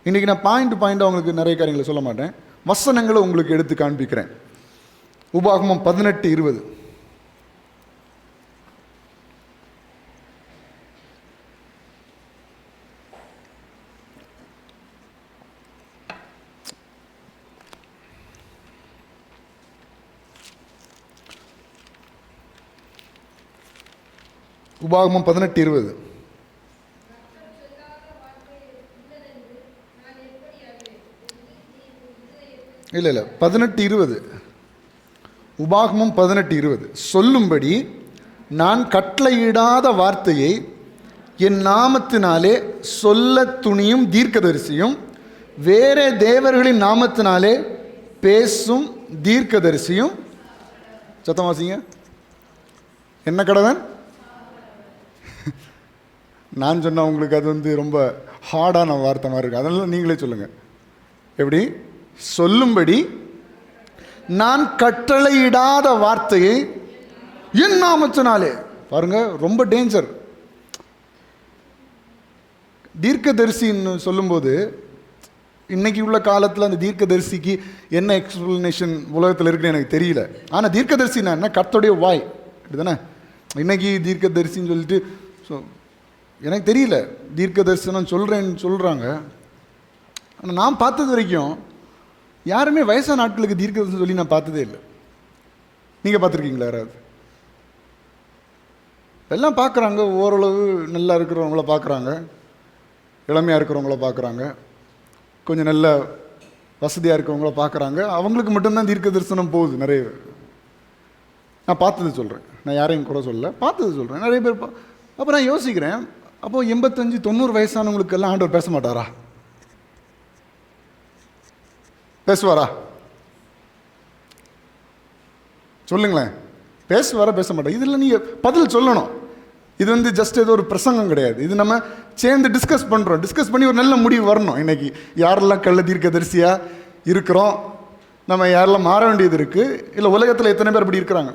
இன்றைக்கி நான் பாயிண்ட் அவங்களுக்கு நிறைய காரியங்களை சொல்ல மாட்டேன், வசனங்களை உங்களுக்கு எடுத்து காண்பிக்கிறேன். உபாகமம் 18:20. உபாகமம் 18:20. இல்லை 18:20. உபாகமம் 18:20. சொல்லும்படி நான் கட்டளையிடாத வார்த்தையை என் நாமத்தினாலே சொல்ல துணியும் தீர்க்கதரிசியும் வேற தேவர்களின் நாமத்தினாலே பேசும் தீர்க்கதரிசியும், சத்தமாசிங்க, என்ன கடவன்? நான் சொன்னால் உங்களுக்கு அது ரொம்ப ஹார்டான வார்த்தை மாதிரி இருக்குது, அதனால நீங்களே சொல்லுங்கள். எப்படி? சொல்லும்படி நான் கட்டளையிடாத வார்த்தையை என் நாமத்தினாலே. பாருங்க, ரொம்ப டேஞ்சர். தீர்க்கதரிசின்னு சொல்லும்போது இன்னைக்கு உள்ள காலத்தில் அந்த தீர்க்கதரிசிக்கு என்ன எக்ஸ்பிளனேஷன் உலகத்தில் இருக்குன்னு எனக்கு தெரியல. ஆனால் தீர்க்கதரிசினா என்ன? கர்த்தருடைய வாய், அப்படிதானே? இன்னைக்கு தீர்க்கதரிசின்னு சொல்லிட்டு எனக்கு தெரியல, தீர்க்க தரிசனம் சொல்கிறேன்னு சொல்கிறாங்க. ஆனால் நான் பார்த்தது வரைக்கும் யாருமே வயசான ஆட்களுக்கு தீர்க்க தரிசனம் சொல்லி நான் பார்த்ததே இல்லை. நீங்கள் பார்த்துருக்கீங்களா யாராவது? எல்லாம் பார்க்குறாங்க, ஓரளவு நல்லா இருக்கிறவங்கள பார்க்குறாங்க, இளமையாக இருக்கிறவங்கள பார்க்குறாங்க, கொஞ்சம் நல்ல வசதியாக இருக்கிறவங்கள பார்க்குறாங்க. அவங்களுக்கு மட்டும்தான் தீர்க்க தரிசனம் போகுது நிறைய. நான் பார்த்தது சொல்கிறேன், நான் யாரையும் கூட சொல்லலை, பார்த்தது சொல்கிறேன். நிறைய பேர் அப்போ நான் யோசிக்கிறேன், அப்போது 85-90 வயசானவங்களுக்கெல்லாம் ஆண்டவர் பேச மாட்டாரா? பேசுவாரா? சொல்லுங்களேன். பேசுவாரா? பேச மாட்டார். இதில் நீங்கள் பதில் சொல்லணும். இது ஜஸ்ட் ஏதோ ஒரு பிரசங்கம் கிடையாது. இது நம்ம சேர்ந்து டிஸ்கஸ் பண்ணுறோம். டிஸ்கஸ் பண்ணி ஒரு நல்ல முடிவு வரணும். இன்னைக்கு யாரெல்லாம் கள்ள தீர்க்கதரிசியாக இருக்கிறோம், நம்ம யாரெல்லாம் மாற வேண்டியது இருக்குது, இல்லை உலகத்தில் எத்தனை பேர் அப்படி இருக்கிறாங்க?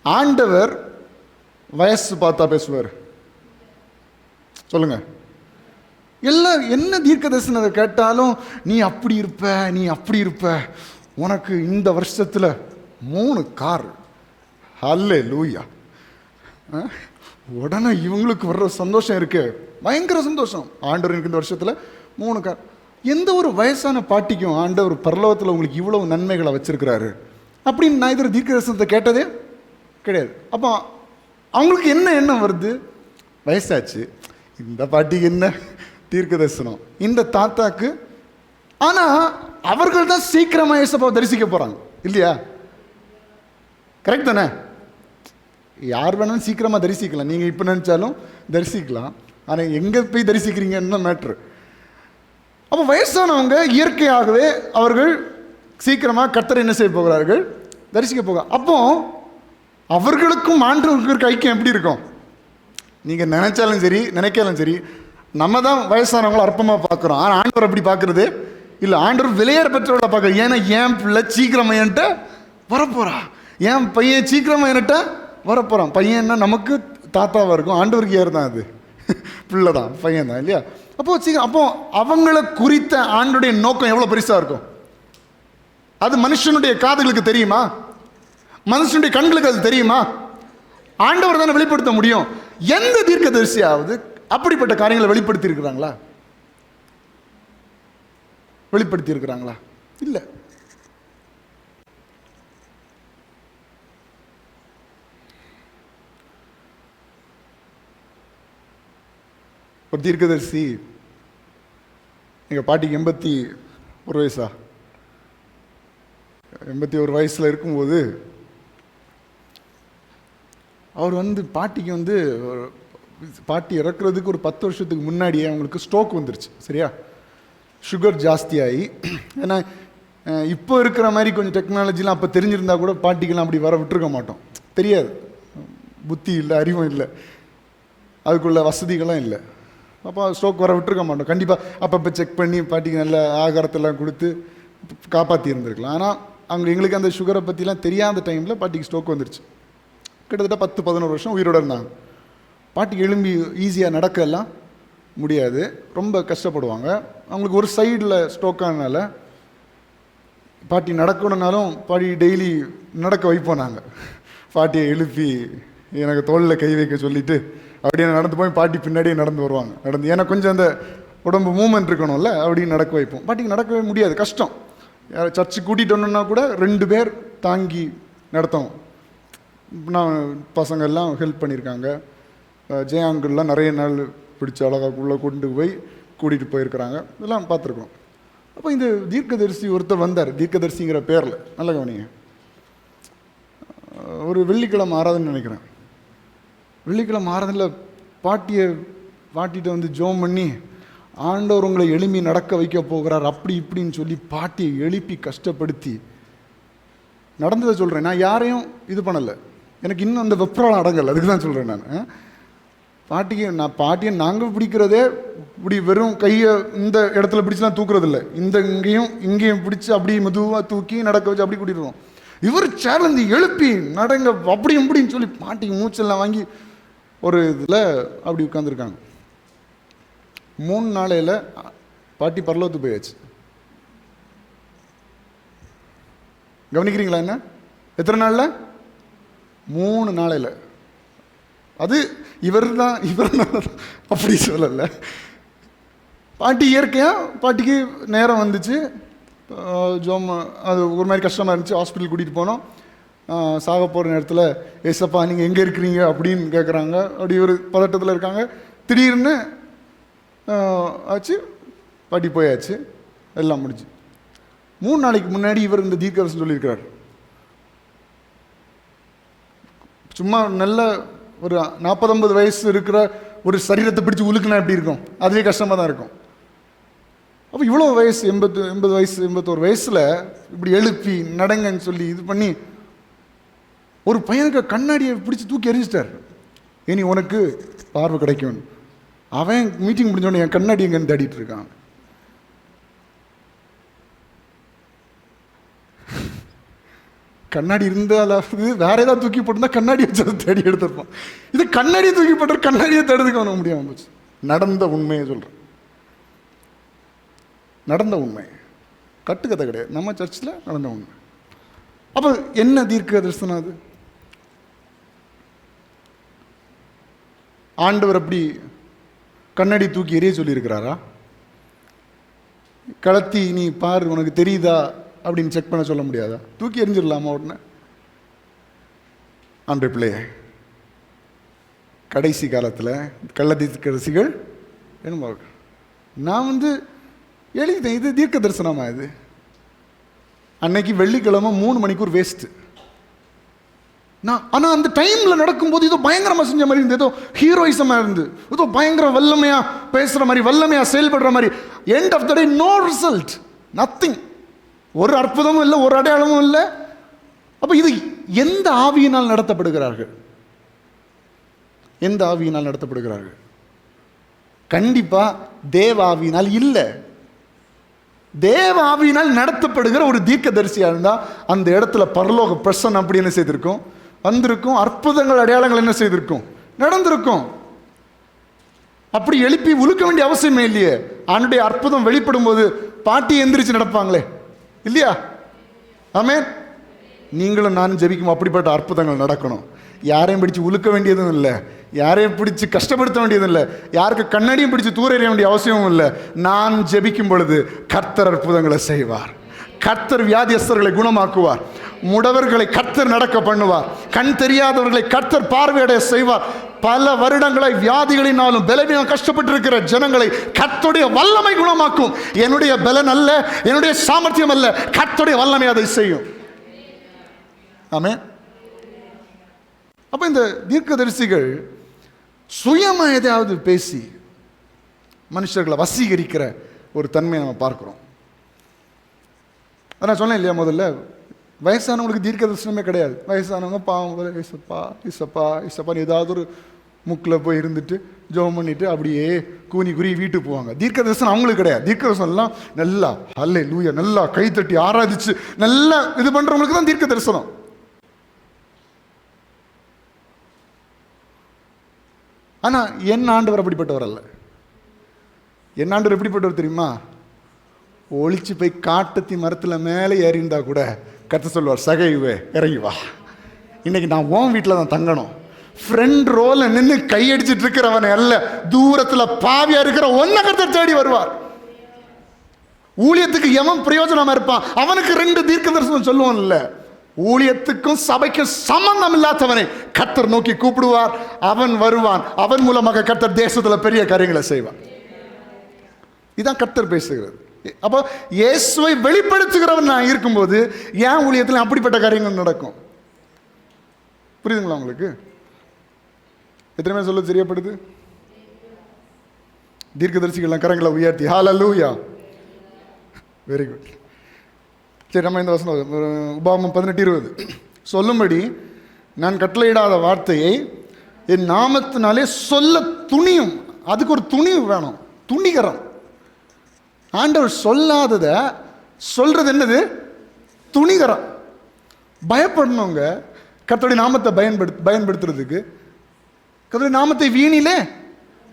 ஆண்டவர் வயசு பார்த்தா பேசுவார்? சொல்லுங்க. எல்லாம் என்ன தீர்க்க தரிசனத்தை கேட்டாலும் நீ அப்படி இருப்ப, நீ அப்படி இருப்ப, உனக்கு இந்த வருஷத்தில் 3 கார், ஹல்லேலூயா. உடனே இவங்களுக்கு வர்ற சந்தோஷம் இருக்கு, பயங்கர சந்தோஷம். ஆண்டவர் எனக்கு இந்த வருஷத்தில் 3 கார். எந்த ஒரு வயசான பாட்டிக்கும் ஆண்டவர் பரலோகத்தில் உங்களுக்கு இவ்வளவு நன்மைகளை வச்சிருக்கிறாரு அப்படின்னு நான் இதில் தீர்க்க தரிசனத்தை கேட்டதே கிடையாது. அப்போ அவங்களுக்கு என்ன எண்ணம் வருது? வயசாச்சு, இந்த பாட்டிக்கு என்ன தீர்க்க தரிசனம், இந்த தாத்தாக்கு. ஆனால் அவர்கள் தான் சீக்கிரமாக இயேசுவை தரிசிக்க போகிறாங்க, இல்லையா? கரெக்ட் தானே? யார் வேணாலும் சீக்கிரமாக தரிசிக்கலாம், நீங்கள் இப்போ நினச்சாலும் தரிசிக்கலாம். ஆனால் எங்கே போய் தரிசிக்கிறீங்கன்னு தான் மேட்ரு. அப்போ வயசானவங்க இயற்கையாகவே அவர்கள் சீக்கிரமாக கர்த்தரை என்ன செய்ய போகிறார்கள்? தரிசிக்க போக. அப்போ அவர்களுக்கும் ஆண்டவர்களுக்கு ஐக்கியம் எப்படி இருக்கும்? நீங்கள் நினைச்சாலும் சரி நினைக்காலும் சரி, நம்ம தான் வயசானவங்களை அற்பமாக பார்க்குறோம். ஆனால் ஆண்டவர் அப்படி பார்க்குறது இல்லை. ஆண்டவர் விலையேற பெற்றவர்களை பார்க்குறது. ஏன்னா என் பிள்ளை சீக்கிரமாக என்கிட்ட வரப்போகிறா, என் பையன் சீக்கிரமாக என்கிட்ட வரப்போகிறான். பையன்னா நமக்கு தாத்தாவாக இருக்கும், ஆண்டவருக்கு யார் தான்? அது பிள்ளை தான், பையன் தான், இல்லையா? அப்போது சீக்கிரம். அப்போ அவங்கள குறித்த ஆண்டுடைய நோக்கம் எவ்வளோ பெருசாக இருக்கும்? அது மனுஷனுடைய காதுகளுக்கு தெரியுமா? மனுஷனுடைய கண்களுக்கு அது தெரியுமா? ஆண்டவர் தானே வெளிப்படுத்த முடியும். எந்த தீர்க்கதரிசியாவது அப்படிப்பட்ட காரியங்களை வெளிப்படுத்தி இருக்கிறாங்களா? வெளிப்படுத்தி இருக்கிறாங்களா? இல்லை. ஒரு தீர்க்கதரிசி, எங்கள் பாட்டிக்கு 81 வயசா, 81 வயசில் இருக்கும்போது அவர் பாட்டிக்கு பாட்டி இறக்குறதுக்கு ஒரு 10 வருஷத்துக்கு முன்னாடியே அவங்களுக்கு ஸ்ட்ரோக் வந்துருச்சு. சரியா? சுகர் ஜாஸ்தியாகி. ஏன்னா இப்போ இருக்கிற மாதிரி கொஞ்சம் டெக்னாலஜிலாம் அப்போ தெரிஞ்சிருந்தா கூட பாட்டிக்கெல்லாம் அப்படி வர விட்டுருக்க மாட்டோம். தெரியாது, புத்தி இல்லை, அறிவும் இல்லை, அதுக்குள்ள வசதிகளும் இல்லை. அப்போ ஸ்ட்ரோக் வர விட்டுருக்க மாட்டோம். கண்டிப்பாக அப்பப்போ செக் பண்ணி பாட்டிக்கு நல்ல ஆகாரத்தெல்லாம் கொடுத்து காப்பாற்றி இருந்திருக்கலாம். ஆனால் அவங்க எங்களுக்கு அந்த சுகரை பற்றிலாம் தெரியாத டைமில் பாட்டிக்கு ஸ்ட்ரோக் வந்துருச்சு. கிட்டத்தட்ட 10-11 வருஷம் உயிரோடு இருந்தாங்க. பாட்டிக்கு எழும்பி ஈஸியாக நடக்கலாம் முடியாது, ரொம்ப கஷ்டப்படுவாங்க. அவங்களுக்கு ஒரு சைடில் ஸ்ட்ரோக்கானால பாட்டி நடக்கணுன்னாலும் பாட்டி டெய்லி நடக்க வைப்போம் நாங்கள். பாட்டியை எழுப்பி எனக்கு தோளில் கை வைக்க சொல்லிவிட்டு அப்படியே நடந்து போய் பாட்டி பின்னாடியே நடந்து வருவாங்க. ஏன்னா கொஞ்சம் அந்த உடம்பு மூமெண்ட் இருக்கணும்ல, அப்படின்னு நடக்க வைப்போம். பாட்டிக்கு நடக்கவே முடியாது, கஷ்டம். சர்ச்சுக்கு கூட்டிகிட்டு வரணுன்னா கூட 2 பேர் தாங்கி நடத்தோம். நான் பசங்கள்லாம் ஹெல்ப் பண்ணியிருக்காங்க. ஜெயாங்கல்லாம் நிறைய நாள் பிடிச்ச அழகாக உள்ளே கொண்டு போய் கூட்டிகிட்டு போயிருக்கிறாங்க. இதெல்லாம் பார்த்துருக்கோம். அப்போ இந்த தீர்க்கதரிசி ஒருத்தர் வந்தார், தீர்க்கதரிசிங்கிற பேரில். நல்ல கவனிங்க. ஒரு வெள்ளிக்கிழமை ஆராதனை நினைக்கிறேன். வெள்ளிக்கிழமை ஆராதனையில் பாட்டிகிட்ட வந்து ஜோம் பண்ணி ஆண்டவர் உங்களை எழுப்பி நடக்க வைக்க போகிறார் அப்படி இப்படின்னு சொல்லி பாட்டியை எழுப்பி கஷ்டப்படுத்தி நடந்ததை சொல்கிறேன். நான் யாரையும் இது பண்ணலை, எனக்கு இன்னும் அந்த வெப்ரால் அடங்கலை, அதுக்கு தான் சொல்கிறேன் நான். பாட்டியை நாங்கள் பிடிக்கிறதே இப்படி வெறும் கையை இந்த இடத்துல பிடிச்சலாம் தூக்குறதில்ல, இங்கேயும் பிடிச்சி அப்படி மெதுவாக தூக்கி நடக்க வச்சு அப்படி கூட்டிடுவோம். இவர் சேலஞ்சு எழுப்பி நடங்க அப்படி இப்படின்னு சொல்லி பாட்டிக்கு மூச்செல்லாம் வாங்கி ஒரு இதில் அப்படி உட்காந்துருக்காங்க. 3 நாளையில் பாட்டி பரலோகத்துக்கு போயாச்சு. கவனிக்கிறீங்களா? என்ன எத்தனை நாளில்? 3 நாளையில். அது இவர் அப்படி சொல்லலை. பாட்டி இயற்கையாக பாட்டிக்கு நேரம் வந்துச்சு, ஜோம் அது ஒரு மாதிரி கஷ்டமாக இருந்துச்சு. ஹாஸ்பிட்டல் கூட்டிகிட்டு போனோம். சாக போகிற நேரத்தில் ஏசப்பா நீங்கள் எங்கே இருக்கிறீங்க அப்படின்னு கேட்குறாங்க. அப்படி ஒரு பதட்டத்தில் இருக்காங்க. திடீர்னு ஆச்சு, பாட்டி போயாச்சு, எல்லாம் முடிஞ்சு. 3 நாளைக்கு முன்னாடி இவர் இந்த தீர்க்கதரிசனம் சொல்லியிருக்கிறார். சும்மா நல்ல ஒரு 40-50 வயசு இருக்கிற ஒரு சரீரத்தை பிடிச்சி உழுக்குனா எப்படி இருக்கும்? அதுவே கஷ்டமாக தான் இருக்கும். அப்போ இவ்வளோ வயசு 80 வயசு 81 வயசில் இப்படி எழுப்பி நடங்கன்னு சொல்லி இது பண்ணி ஒரு பையனுக்கு கண்ணாடியை பிடிச்சி தூக்கி எறிஞ்சிட்டார். இனி உனக்கு பார்வை கிடைக்கும். அவன் மீட்டிங் முடிஞ்சோடனே என் கண்ணாடி எங்கன்னு தேடிட்டு இருக்கான். கண்ணாடி இருந்தாலாவது வேற ஏதாவது தூக்கி போட்டிருந்தா கண்ணாடியை தேடி எடுத்துருப்பான். இது கண்ணாடியை தூக்கி போட்டு கண்ணாடியை தேடுறதுக்கு அவனுக்கு முடியாமல் போச்சு. நடந்த உண்மையை சொல்கிறேன், நடந்த உண்மை, கட்டுக்கதை கிடையாது, நம்ம சர்ச்சில் நடந்த உண்மை. அப்போ என்ன தீர்க்க தரிசனம் அது? ஆண்டவர் அப்படி கண்ணாடி தூக்கி எறிய சொல்லியிருக்கிறாரா? கலத்தி நீ பாரு உனக்கு தெரியுதா அப்படின்னு செக் பண்ண சொல்ல முடியாதா? தூக்கி எறிஞ்சிடலாமா உடனே? ஆண்டு பிள்ளைய கடைசி காலத்தில் கள்ளத்தீர்க்கதரிசிகள் என்ன நான் எழுதிட்டேன். இது தீர்க்க தரிசனமா? இது அன்னைக்கு வெள்ளிக்கிழமை 3 மணிக்கூர் வேஸ்ட்டு. ஆனால் அந்த டைமில் நடக்கும்போது ஏதோ பயங்கரமாக செஞ்ச மாதிரி இருந்து, ஏதோ ஹீரோயிசமாக இருந்து, ஏதோ பயங்கர வல்லமையாக பேசுகிற மாதிரி, வல்லமையாக செயல்படுற மாதிரி. End of the day no result, nothing. ஒரு அற்புதமும் இல்லை, ஒரு அடையாளமும் இல்லை. அப்போ இது எந்த ஆவியினால் நடத்தப்படுகிறார்கள்? எந்த ஆவியினால் நடத்தப்படுகிறார்கள்? கண்டிப்பாக தேவ ஆவியினால் இல்லை. தேவ ஆவியினால் நடத்தப்படுகிற ஒரு தீர்க்கதரிசியாக இருந்தால் அந்த இடத்துல பரலோக பிரசன்னம் அப்படி என்ன செய்திருக்கும்? வந்திருக்கும். அற்புதங்கள் அடையாளங்கள் என்ன செய்திருக்கும்? நடந்திருக்கும். அப்படி எழுப்பி உழுக்க வேண்டிய அவசியமே இல்லையே. ஆண்டுடைய அற்புதம் வெளிப்படும் போது பாட்டி எந்திரிச்சு நடப்பாங்களே இல்லையா? ஆமென். நீங்களும் நானும் ஜெபிக்கும் அப்படிப்பட்ட அற்புதங்கள் நடக்கணும். யாரையும் பிடிச்சு உழுக்க வேண்டியதும் இல்லை, யாரையும் பிடிச்சு கஷ்டப்படுத்த வேண்டியதும் இல்லை, யாருக்கு கண்ணாடியும் பிடிச்சு தூர எறிய வேண்டிய அவசியமும் இல்லை. நான் ஜெபிக்கும் பொழுது கர்த்தர் அற்புதங்களை செய்வார். கர்த்தர் வியாதியஸ்தர்களை குணமாக்குவார். முடவர்களை கர்த்தர் நடக்க பண்ணுவார். கண் தெரியாதவர்களை கர்த்தர் பார்வையடைய செய்வார். பல வருடங்களை வியாதிகளினாலும் பலவீனம் கஷ்டப்பட்டு இருக்கிற ஜனங்களை கர்த்தருடைய வல்லமை குணமாக்கும். என்னுடைய பலன் அல்ல, என்னுடைய சாமர்த்தியம் அல்ல, கர்த்தருடைய வல்லமை அதை செய்யும். ஆமென். அப்போ இந்த தீர்க்கதரிசிகள் சுயமாக எதையாவது பேசி மனுஷர்களை வசீகரிக்கிற ஒரு தன்மையை நம்ம பார்க்குறோம். நான் சொன்னேன் இல்லையா, முதல்ல வயசானவங்களுக்கு தீர்க்க தரிசனமே கிடையாது. வயசானவங்க பாவம் இசப்பா இசப்பா இசப்பான்னு ஏதாவது ஒரு முக்கில் போய் இருந்துட்டு ஜெபம் பண்ணிட்டு அப்படியே கூனி குறி வீட்டுக்கு போவாங்க. தீர்க்க தரிசனம் அவங்களுக்கு கிடையாது. தீர்க்க தரிசனம்லாம் நல்லா அல்லேலூயா நல்லா கைத்தட்டி ஆராதிச்சு நல்லா இது பண்றவங்களுக்கு தான் தீர்க்க தரிசனம். ஆனா என் ஆண்டவர் அப்படிப்பட்டவர் அல்ல. என் ஆண்டவர் எப்படிப்பட்டவர் தெரியுமா? ஒளிச்சு போய் காட்டுத்தி மரத்துல மேலே ஏறிந்தா கூட கர்த்தர் சொல்வார், சகைவே இறங்கி வா, இன்னைக்கு நான் உன் வீட்டில் தான் தங்கணும். ஃப்ரெண்ட் ரோல நின்று கையடிச்சிட்டு இருக்கிறவனை அல்ல, தூரத்துல பாவியா இருக்கிற ஒன்ன கர்த்தர் தேடி வருவார். ஊழியத்துக்கு எவன் பிரயோஜனமா இருப்பான் அவனுக்கு 2 தீர்க்க தரிசனம் சொல்லுவான் இல்ல. ஊழியத்துக்கும் சபைக்கும் சம்பந்தம் இல்லாதவனை கர்த்தர் நோக்கி கூப்பிடுவார். அவன் வருவான். அவன் மூலமாக கர்த்தர் தேசத்துல பெரிய காரியங்களை செய்வான். இதான் கர்த்தர் பேசுகிறது. அப்போ இயேசுவை வெளிப்படுத்துகிறவன் நான் இருக்கும்போது ஏன் ஊழியத்தில் அப்படிப்பட்ட காரியங்கள் நடக்கும்? புரியுதுங்களா உங்களுக்கு? எத்தனை பேர் சொல்ல தெரியப்படுது? தீர்க்கதரிசிகள் கரங்களை உயர்த்தி ஹல்லேலூயா. Very good. சரி, நம்ம இந்த வசனம் உபாகமம் 18:20 சொல்லும்படி நான் கட்டளையிடாத வார்த்தையை என் நாமத்தினாலே சொல்ல துணியும். அதுக்கு ஒரு துணிவு வேணும், துணிகரம். ஆண்டவர் சொல்லாதத சொல்றது என்னது? துணிகரம். பயப்படணுங்க கர்த்தருடைய நாமத்தை பயன்படுத்துறதுக்கு. கர்த்தருடைய நாமத்தை வீணிலே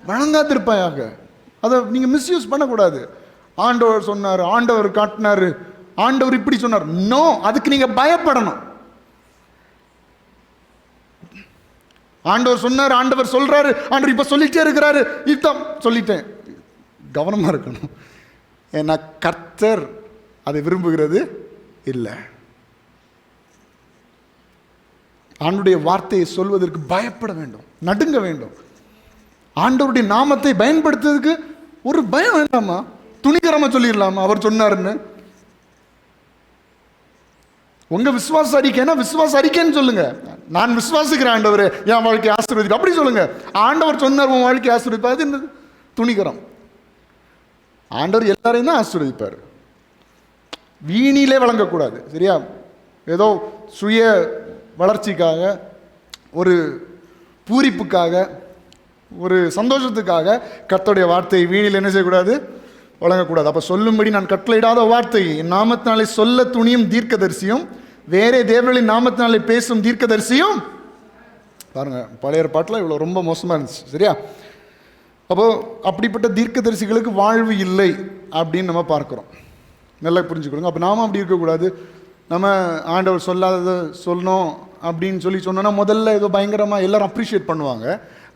வணங்காதிருப்பாயாக. அதை நீங்க மிஸ்யூஸ் பண்ணக்கூடாது. ஆண்டவர் சொன்னார், ஆண்டவர் காட்டினாரு, ஆண்டவர் இப்படி சொன்னார். நோ, அதுக்கு நீங்க பயப்படணும். ஆண்டவர் சொன்னார், ஆண்டவர் சொல்றாரு, ஆண்டவர் இப்ப சொல்லிட்டே இருக்கிறாரு, இதான் சொல்லிட்டேன். கவனமா இருக்கணும். ஏன்னா கர்த்தர் அதை விரும்புகிறது இல்லை. ஆண்டவருடைய வார்த்தையை சொல்வதற்கு பயப்பட வேண்டும், நடுங்க வேண்டும். ஆண்டவருடைய நாமத்தை பயன்படுத்துறதுக்கு ஒரு பயம் வேண்டாமா? துணிகரமா சொல்லிடலாமா அவர் சொன்னாருன்னு? உங்க விசுவாச அறிக்கைன்னா விசுவாச அறிக்கைன்னு சொல்லுங்க. நான் விசுவாசிக்கிறேன் ஆண்டவர் என் வாழ்க்கையை ஆசீர்வதிப்பார் அப்படி சொல்லுங்க. ஆண்டவர் சொன்னார் உன் வாழ்க்கையை ஆசீர்வதிப்பார், அது என்னது? துணிகரம். ஆண்டவர் எல்லாரையும் தான் ஆசீர்வதிப்பார். வீணிலே வழங்கக்கூடாது. சரியா? ஏதோ சுய வளர்ச்சிக்காக, ஒரு பூரிப்புக்காக, ஒரு சந்தோஷத்துக்காக கர்த்தருடைய வார்த்தையை வீணில் என்ன செய்யக்கூடாது? வழங்கக்கூடாது. அப்போ சொல்லும்படி நான் கட்டளையிடாத வார்த்தை என் நாமத்தினாலே சொல்ல துணியும் தீர்க்கதரிசியும், வேறே தேவர்களின் நாமத்தினாலே பேசும் தீர்க்கதரிசியும். பாருங்க, பழைய பாட்டில் இவ்வளோ ரொம்ப மோசமாக இருந்துச்சு. சரியா? அப்போது அப்படிப்பட்ட தீர்க்கதரிசிகளுக்கு வாழ்வு இல்லை அப்படின்னு நம்ம பார்க்குறோம். நல்லா புரிஞ்சுக்கொள்ளுங்க. அப்போ நாம அப்படி இருக்கக்கூடாது. நம்ம ஆண்டவர் சொல்லாததை சொல்லணும் அப்படின்னு சொன்னோன்னா முதல்ல ஏதோ பயங்கரமாக எல்லாரும் அப்ரிஷியேட் பண்ணுவாங்க.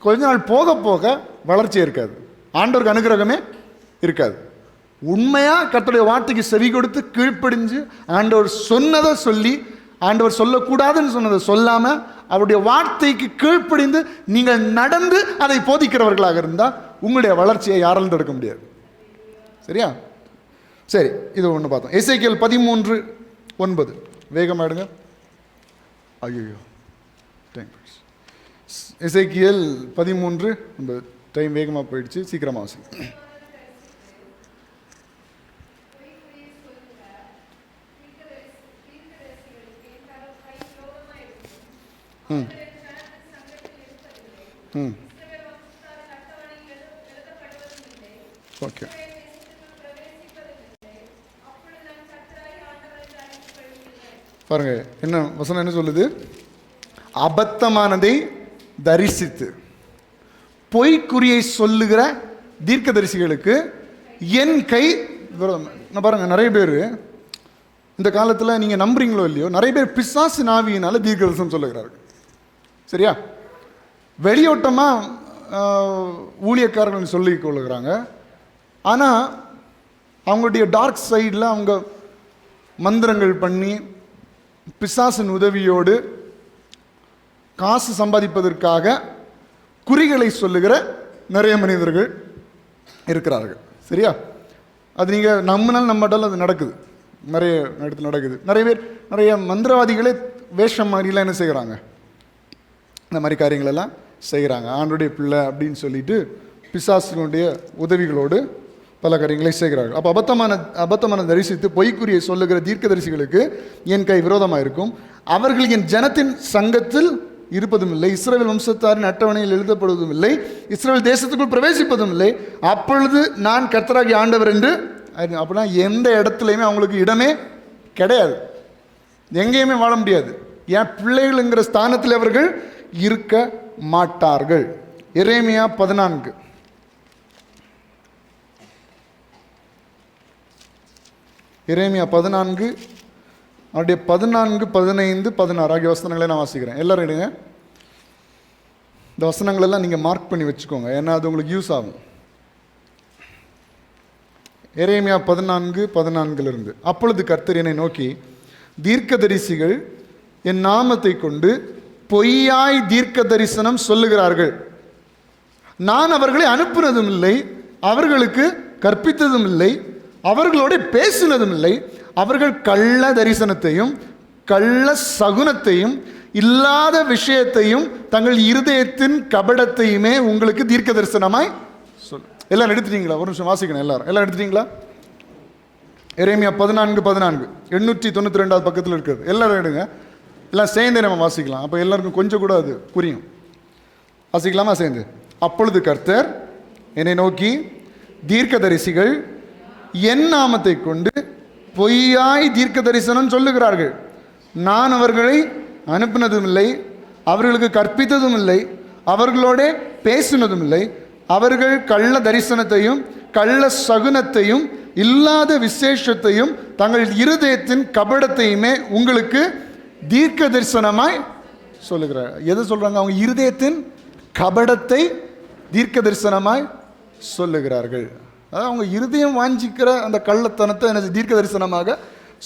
கொஞ்ச நாள் போக போக வளர்ச்சியே இருக்காது, ஆண்டவருக்கு அனுகிரகமே இருக்காது. உண்மையாக கர்த்தருடைய வார்த்தைக்கு செவி கொடுத்து கீழ்ப்படிஞ்சு ஆண்டவர் சொன்னதை சொல்லி, ஆண்டவர் சொல்லக்கூடாதுன்னு சொன்னதை சொல்லாமல் அவருடைய வார்த்தைக்கு கீழ்ப்படிந்து நீங்கள் நடந்து அதை போதிக்கிறவர்களாக இருந்தால் உங்களுடைய வளர்ச்சியை யாராலும் தடுக்க முடியாது. சரியா? சரி, இது ஒன்று பார்த்தோம். எசேக்கியேல் 13:9 வேகமாக எடுங்க. ஐயோ, எசேக்கியேல் 13:9 டைம் வேகமாக போயிடுச்சு, சீக்கிரமாக வாசிங்க. ஓகே, பாருங்க என்ன வசனம் என்ன சொல்லுது? அபத்தமானதை தரிசித்து பொய்க்குறியை சொல்லுகிற தீர்க்கதரிசிகளுக்கு என் கை விரோதம். பாருங்க, நிறைய பேர் இந்த காலத்தில் நீங்கள் நம்புறீங்களோ இல்லையோ, நிறைய பேர் பிசாசு நாவியினால தீர்க்கதரிசனம் சொல்லுகிறார்கள். சரியா? வெளியோட்டமாக ஊழியக்காரர்கள் சொல்லிக் கொள்ளுகிறாங்க. ஆனால் அவங்களுடைய டார்க் சைடில் அவங்க மந்திரங்கள் பண்ணி பிசாசின் உதவியோடு காசு சம்பாதிப்பதற்காக குறிகளை சொல்லுகிற நிறைய மனிதர்கள் இருக்கிறார்கள். சரியா? அது நீங்கள் நம்மனால நம்மட்டாலும் அது நடக்குது, நிறைய இடத்துல நடக்குது. நிறைய பேர் நிறைய மந்திரவாதிகளே வேஷம் மாதிரிலாம் என்ன செய்கிறாங்க, இந்த மாதிரி காரியங்களெல்லாம் செய்கிறாங்க. ஆண்டுடைய பிள்ளை அப்படின்னு சொல்லிட்டு பிசாசினுடைய உதவிகளோடு பல காரியங்களை செய்கிறார்கள். அப்போ அபத்தமான தரிசித்து பொய்க்குறியை சொல்லுகிற தீர்க்கதரிசிகளுக்கு என் கை விரோதமாக இருக்கும். அவர்கள் என் ஜனத்தின் சங்கத்தில் இருப்பதும் இல்லை, இஸ்ரவேல் வம்சத்தாரின் அட்டவணையில் எழுதப்படுவதும் இல்லை, இஸ்ரவேல் தேசத்துக்குள் பிரவேசிப்பதும் இல்லை. அப்பொழுது நான் கர்த்தராகிய ஆண்டவர் என்று. அப்படின்னா எந்த இடத்துலையுமே அவங்களுக்கு இடமே கிடையாது, எங்கேயுமே வாழ முடியாது. என் பிள்ளைகள்ங்கிற ஸ்தானத்தில் அவர்கள் இருக்க மாட்டார்கள். எரேமியா 14 எரேமியா 14 அவருடைய 14, 15, 16 ஆகிய வசனங்களை நான் வாசிக்கிறேன். எல்லாரும் எடுங்க. இந்த வசனங்களெல்லாம் நீங்கள் மார்க் பண்ணி வச்சுக்கோங்க, ஏன்னா அது உங்களுக்கு யூஸ் ஆகும். எரேமியா 14:14 அப்பொழுது கர்த்தர் என்னை நோக்கி, தீர்க்கதரிசிகள் என் நாமத்தை கொண்டு பொய்யாய் தீர்க்க தரிசனம் சொல்லுகிறார்கள். நான் அவர்களை அனுப்புனதும் இல்லை, அவர்களுக்கு கற்பித்ததும் இல்லை, அவர்களோட பேசினதும் இல்லை. அவர்கள் கள்ள தரிசனத்தையும் கள்ள சகுனத்தையும் இல்லாத விஷயத்தையும் தங்கள் இருதயத்தின் கபடத்தையுமே உங்களுக்கு தீர்க்க தரிசனமாய் சொல். எல்லாம் எடுத்துட்டீங்களா? ஒரு நிமிஷம் வாசிக்கணும். எல்லாம் எடுத்துட்டீங்களா? எரேமியா 14:14 892 பக்கத்தில் இருக்குது. எல்லாரும் எடுங்க, எல்லாம் சேர்ந்து நம்ம வாசிக்கலாம். அப்போ எல்லாருக்கும் கொஞ்சம் கூட அது புரியும். வாசிக்கலாமா சேர்ந்து? அப்பொழுது கர்த்தர் என்னை நோக்கி, தீர்க்கதரிசிகள் என் நாமத்தை கொண்டு பொய்யாய் தீர்க்க தரிசனம் சொல்லுகிறார்கள். நான் அவர்களை அனுப்பினதும் இல்லை, அவர்களுக்கு கற்பித்ததும் இல்லை, அவர்களோட பேசினதும் இல்லை. அவர்கள் கள்ள தரிசனத்தையும் கள்ள சகுனத்தையும் இல்லாத விசேஷத்தையும் தங்கள் இருதயத்தின் கபடத்தையுமே உங்களுக்கு தீர்க்க தரிசனமாய் சொல்லுகிறார். எதை சொல்றாங்க? அவங்க இருதயத்தின் கபடத்தை தீர்க்க தரிசனமாய் சொல்லுகிறார்கள். அதாவது அவங்க இருதயம் வாஞ்சிக்கிற அந்த கள்ளத்தனத்தை எனக்கு தீர்க்க தரிசனமாக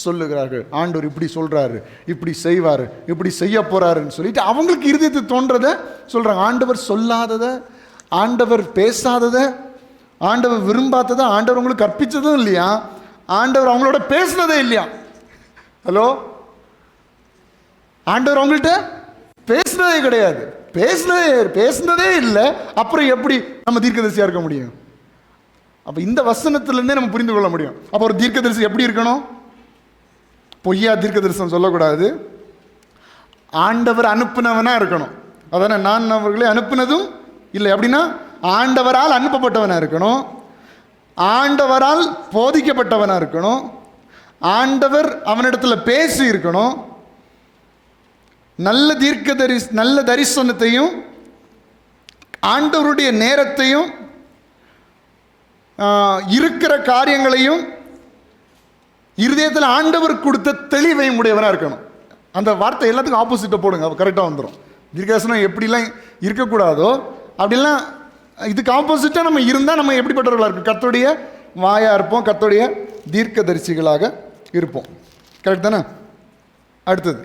சொல்லுகிறார்கள். ஆண்டவர் இப்படி சொல்றாரு, இப்படி செய்வாரு, இப்படி செய்ய போறாருன்னு சொல்லிட்டு அவங்களுக்கு இருதயத்தை தோன்றதை சொல்றாங்க. ஆண்டவர் சொல்லாததை, ஆண்டவர் பேசாததை, ஆண்டவர் விரும்பாததை ஆண்டவர் அவங்களுக்கு கற்பிச்சதும் இல்லையா, ஆண்டவர் அவங்களோட பேசினதே இல்லையா. ஹலோ, ஆண்டவர் அவங்கள்ட்ட பேசினதே கிடையாது, பேசினதே இல்லை. அப்புறம் எப்படி நம்ம தீர்க்கதரிசியா இருக்க முடியும்? அப்போ இந்த வசனத்திலிருந்தே நம்ம புரிந்து கொள்ள முடியும். அப்போ ஒரு தீர்க்கதரிசி எப்படி இருக்கணும்? பொய்யா தீர்க்க தரிசனம் சொல்லக்கூடாது, ஆண்டவர் அனுப்பினவனா இருக்கணும். அதான, நான் அவர்களை அனுப்பினதும் இல்லை அப்படின்னா ஆண்டவரால் அனுப்பப்பட்டவனா இருக்கணும், ஆண்டவரால் போதிக்கப்பட்டவனா இருக்கணும், ஆண்டவர் அவனிடத்தில் பேசி இருக்கணும், நல்ல தரிசனத்தையும் ஆண்டவருடைய நேரத்தையும் இருக்கிற காரியங்களையும் இருதயத்தில் ஆண்டவர் கொடுத்த தெளிவையும் உடையவனாக இருக்கணும். அந்த வார்த்தை எல்லாத்துக்கும் ஆப்போசிட்டை போடுங்க, அப்போ கரெக்டாக வந்துடும். தீர்க்கதரிசனம் எப்படிலாம் இருக்கக்கூடாதோ அப்படிலாம் இதுக்கு ஆப்போசிட்டாக நம்ம இருந்தால் நம்ம எப்படிப்பட்டவர்களாக இருக்கும்? கர்த்தருடைய வாயாக இருப்போம், கர்த்தருடைய தீர்க்கதரிசிகளாக இருப்போம். கரெக்ட் தானே? அடுத்தது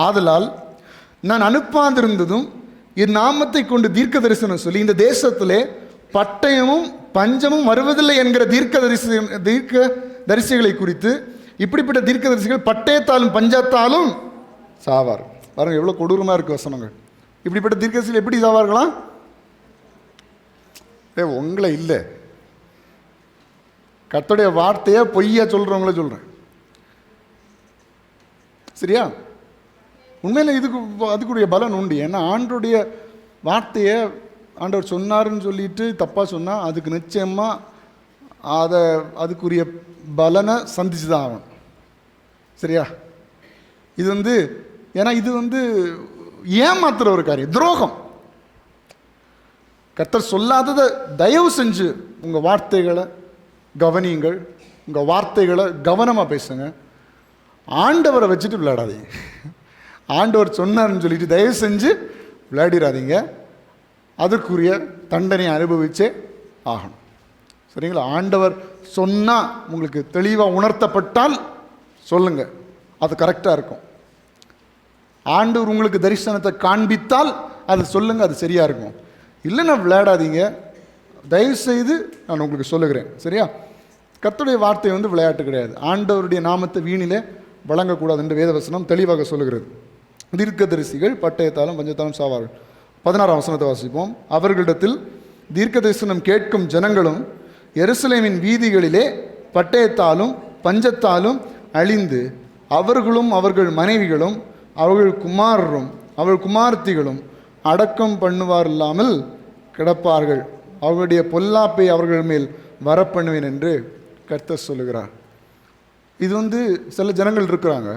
ஆதலால் நான் அனுப்பாதிருந்ததும் என் நாமத்தை கொண்டு தீர்க்க தரிசனம் சொல்லி இந்த தேசத்திலே பட்டயமும் பஞ்சமும் வருவதில்லை என்கிற தீர்க்க தரிசிகளை குறித்து இப்படிப்பட்ட தீர்க்க தரிசிகள் பட்டயத்தாலும் பஞ்சத்தாலும் சாவார். பாருங்க எவ்வளோ கொடூரமாக இருக்கு வசனங்கள். இப்படிப்பட்ட தீர்க்கதரிசிகள் எப்படி சாவார்களாம்? உங்களை இல்லை, கர்த்தருடைய வார்த்தையை பொய்யா சொல்றவங்கள சொல்றேன். சரியா? உண்மையில் அதுக்குரிய பலன் உண்டு. ஏன்னா ஆண்டோடைய வார்த்தையை ஆண்டவர் சொன்னாருன்னு சொல்லிட்டு தப்பாக சொன்னால் அதுக்கு நிச்சயமாக அதுக்குரிய பலனை சந்திச்சு தான் ஆகணும். சரியா? இது ஏன்னா இது ஏமாத்துற ஒரு காரியம், துரோகம். கர்த்தர் சொல்லாததை தயவு செஞ்சு உங்கள் வார்த்தைகளை கவனியுங்கள், உங்கள் வார்த்தைகளை கவனமாக பேசுங்க. ஆண்டவரை வச்சுட்டு விளையாடாதீங்க. ஆண்டவர் சொன்னார்னு சொல்லிட்டு தயவு செஞ்சு விளையாடிடாதீங்க. அதுக்குரிய தண்டனை அனுபவிச்சே ஆகணும். சரிங்களா? ஆண்டவர் சொன்னால் உங்களுக்கு தெளிவாக உணர்த்தப்பட்டால் சொல்லுங்க, அது கரெக்டாக இருக்கும். ஆண்டவர் உங்களுக்கு தரிசனத்தை காண்பித்தால் அது சொல்லுங்க, அது சரியாக இருக்கும். இல்லைன்னா விளையாடாதீங்க. தயவு செய்து நான் உங்களுக்கு சொல்லுகிறேன். சரியா? கர்த்தருடைய வார்த்தை விளையாட்டு கிடையாது. ஆண்டவருடைய நாமத்தை வீணிலே வழங்கக்கூடாது என்று வேதவசனம் தெளிவாக சொல்லுகிறது. தீர்க்கதரிசிகள் பட்டயத்தாலும் பஞ்சத்தாலும் சாவார்கள். 16ஆம் வசனத்தை வாசிப்போம். அவர்களிடத்தில் தீர்க்க தரிசனம் கேட்கும் ஜனங்களும் எருசலேமின் வீதிகளிலே பட்டயத்தாலும் பஞ்சத்தாலும் அழிந்து அவர்களும் அவர்கள் மனைவிகளும் அவர்கள் குமாரரும் அவள் குமாரத்திகளும் அடக்கம் பண்ணுவார் இல்லாமல் கிடப்பார்கள். அவர்களுடைய பொல்லாப்பை அவர்கள் மேல் வரப்பண்ணுவேன் என்று கர்த்தர் சொல்லுகிறார். இது சில ஜனங்கள் இருக்கிறாங்க,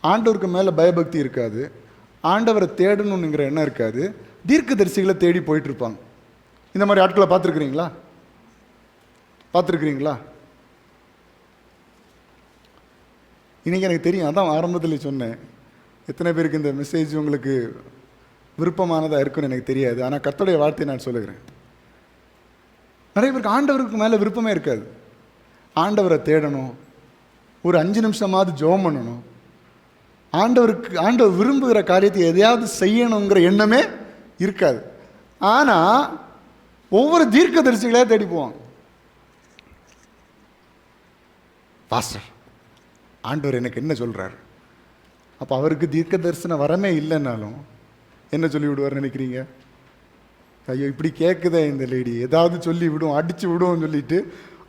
ஆண்டவருக்கு மேலே பயபக்தி இருக்காது, ஆண்டவரை தேடணுங்கிற எண்ணம் இருக்காது, தீர்க்கதரிசிகளை தேடி போயிட்டு இருப்பாங்க. இந்த மாதிரி ஆட்களை பார்த்துருக்குறீங்களா? இன்னைக்கு எனக்கு தெரியும், அதான் ஆரம்பத்தில் சொன்னேன், எத்தனை பேருக்கு இந்த மெசேஜ் உங்களுக்கு விருப்பமானதாக இருக்குன்னு எனக்கு தெரியாது. ஆனால் கர்த்தருடைய வார்த்தையை நான் சொல்லுகிறேன். நிறைய பேருக்கு ஆண்டவருக்கு மேலே விருப்பமே இருக்காது. ஆண்டவரை தேடணும், ஒரு 5 நிமிஷமாவது ஜெபம் பண்ணணும், ஆண்டவர் விரும்புகிற காரியத்தை எதையாவது செய்யணுங்கிற எண்ணமே இருக்காது. ஆனால் ஒவ்வொரு தீர்க்கதரிசிகளே தேடி போவாங்க. பாஸ்டர், ஆண்டவர் எனக்கு என்ன சொல்கிறார்? அப்போ அவருக்கு தீர்க்க தரிசன வரமே இல்லைன்னாலும் என்ன சொல்லி விடுவார் நினைக்கிறீங்க? ஐயோ, இப்படி கேட்குதே இந்த லேடி, ஏதாவது சொல்லி விடும், அடித்து விடுவோம்னு சொல்லிட்டு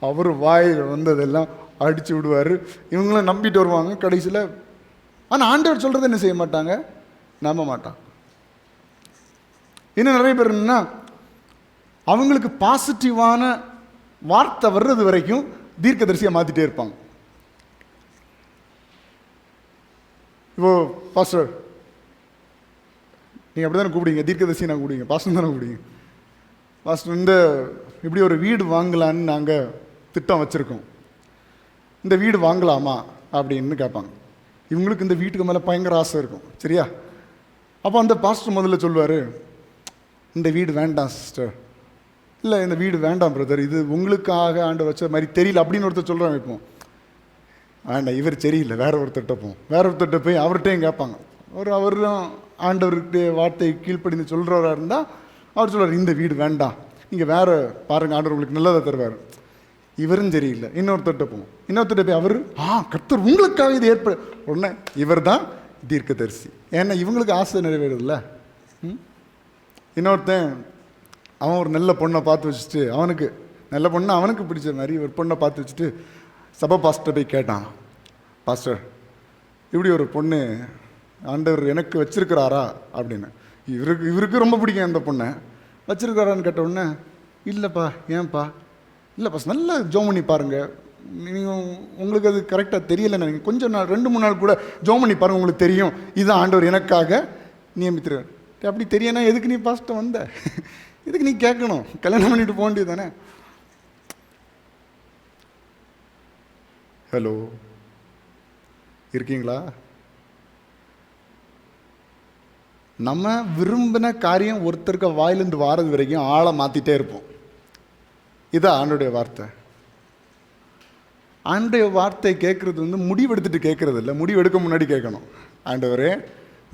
அவர் வாயில் வந்ததெல்லாம் அடித்து விடுவார். இவங்களும் நம்பிட்டு வருவாங்க கடைசியில். ஆனால் ஆண்டவர் சொல்கிறத என்ன செய்ய மாட்டாங்க, நம்ப மாட்டாங்க. இன்னும் நிறைய பேர் என்னன்னா, அவங்களுக்கு பாசிட்டிவான வார்த்தை வர்றது வரைக்கும் தீர்க்கதரிசியை மாற்றிட்டே இருப்பாங்க. இப்போ பாஸ்டர் நீங்கள் அப்படி தானே கூப்பிடுங்க, தீர்க்கதரிசி நான் கூப்பிடுங்க, பாஸ்டர் தானே கூப்பிடுங்க. பாஸ்டர், இப்படி ஒரு வீடு வாங்கலான்னு நாங்கள் திட்டம் வச்சுருக்கோம், இந்த வீடு வாங்கலாமா அப்படின்னு கேட்பாங்க. இவங்களுக்கு இந்த வீட்டுக்கு மேலே பயங்கர ஆசை இருக்கும், சரியா? அப்போ அந்த பாஸ்டர் முதல்ல சொல்லுவார், இந்த வீடு வேண்டாம் சிஸ்டர், இல்லை இந்த வீடு வேண்டாம் பிரதர், இது உங்களுக்காக ஆண்டு வச்ச மாதிரி தெரியல அப்படின்னு ஒருத்தர் சொல்கிறாங்க. இப்போ வேண்டாம், இவர் சரியில்லை, வேற ஒருத்தர்கிட்ட போவோம். வேற ஒருத்தர்கிட்ட போய் அவர்கிட்டையும் கேட்பாங்க. அவரும் ஆண்டவருக்கு வார்த்தை கீழ்ப்படிந்து சொல்கிறவராக இருந்தால் அவர் சொல்வார், இந்த வீடு வேண்டாம், நீங்கள் வேறு பாருங்கள், ஆண்டவர் உங்களுக்கு நல்லதை தருவார். இவரும் சரியில்லை, இன்னொருத்தர்கிட்ட போவோம். இன்னொருத்தர்கிட்ட போய் அவர் கர்த்தர் உங்களுக்காக இது உடனே இவர் தான் தீர்க்கதரிசி. ஏன்னா இவங்களுக்கு ஆசை நிறைவேறுதில்ல. இன்னொருத்தன் அவன் ஒரு நல்ல பொண்ணை பார்த்து வச்சுட்டு, நல்ல பொண்ணை அவனுக்கு பிடிச்ச மாதிரி ஒரு பொண்ணை பார்த்து வச்சுட்டு சபை பாஸ்டர் போய் கேட்டான், பாஸ்டர் இப்படி ஒரு பொண்ணு ஆண்டவர் எனக்கு வச்சிருக்கிறாரா அப்படின்னு. இவருக்கு ரொம்ப பிடிக்கும் அந்த பொண்ணை, வச்சிருக்கிறாரான்னு கேட்ட உடனே, இல்லைப்பா, ஏன்ப்பா? இல்லை பாஸ், நல்லா ஜோம் பண்ணி பாருங்கள், நீங்கள் உங்களுக்கு அது கரெக்டாக தெரியலைன்னு நீங்கள் கொஞ்சம் நாள் 2-3 நாள் கூட ஜோம் பண்ணி பாருங்கள், உங்களுக்கு தெரியும் இதுதான் ஆண்டவர் எனக்காக நியமித்திருக்கார். அப்படி தெரியனா எதுக்கு நீ பாஸ்ட்டை வந்த? எதுக்கு நீ கேட்கணும்? கல்யாணம் பண்ணிட்டு போக வேண்டியது தானே. ஹலோ, இருக்கீங்களா? நம்ம விரும்பின காரியம் ஒருத்தருக்கு வாயிலிருந்து வாரது வரைக்கும் ஆளை மாற்றிட்டே இருப்போம். இதான் ஆண்டோடைய வார்த்தை. ஆண்டோடைய வார்த்தை கேட்குறது முடிவெடுத்துட்டு கேட்குறது இல்லை, முடிவெடுக்க முன்னாடி கேட்கணும். ஆண்டவரே,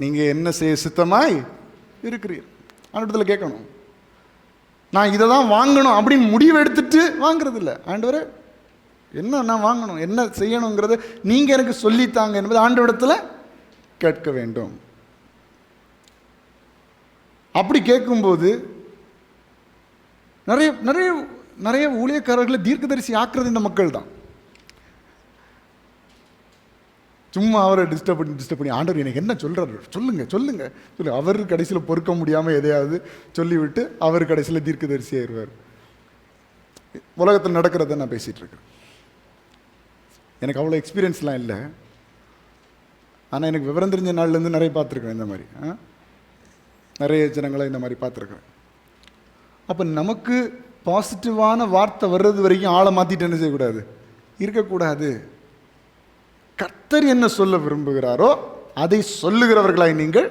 நீங்கள் என்ன செய்ய சித்தமாய் இருக்கிறீர்? ஆண்டவரத்தில் கேட்கணும். நான் இதை தான் வாங்கணும் அப்படின்னு முடிவு எடுத்துட்டு வாங்குறது இல்லை. ஆண்டவரே, என்ன நான் வாங்கணும், என்ன செய்யணுங்கிறத நீங்கள் எனக்கு சொல்லித்தாங்க என்பது ஆண்டவரிடத்தில் கேட்க வேண்டும். அப்படி கேட்கும்போது நிறைய நிறைய நிறைய ஊழியக்காரர்களை தீர்க்கதரிசி ஆக்குறது இந்த மக்கள் தான். சும்மா அவரை டிஸ்டர்ப் பண்ணி ஆண்டவர் எனக்கு என்ன சொல்கிறாரு சொல்லுங்க அவர் கடைசியில் பொறுக்க முடியாமல் எதையாவது சொல்லிவிட்டு அவர் கடைசியில் தீர்க்கதரிசி ஆயிடுவார். உலகத்தில் நடக்கிறத நான் பேசிகிட்டு இருக்கேன். எனக்கு அவ்வளோ எக்ஸ்பீரியன்ஸ்லாம் இல்லை, ஆனால் எனக்கு விவரம் தெரிஞ்ச நாள்லேருந்து நிறைய பார்த்துருக்கேன். இந்த மாதிரி நிறைய ஜனங்களை இந்த மாதிரி பார்த்துருக்குறேன். அப்போ நமக்கு பாசிட்டிவான வார்த்தை வர்றது வரைக்கும் ஆளை மாற்றிட்டு என்ன செய்யக்கூடாது, இருக்கக்கூடாது. கர்த்தர் என்ன சொல்ல விரும்புகிறாரோ அதை சொல்லுகிறவர்களாய் நீங்கள்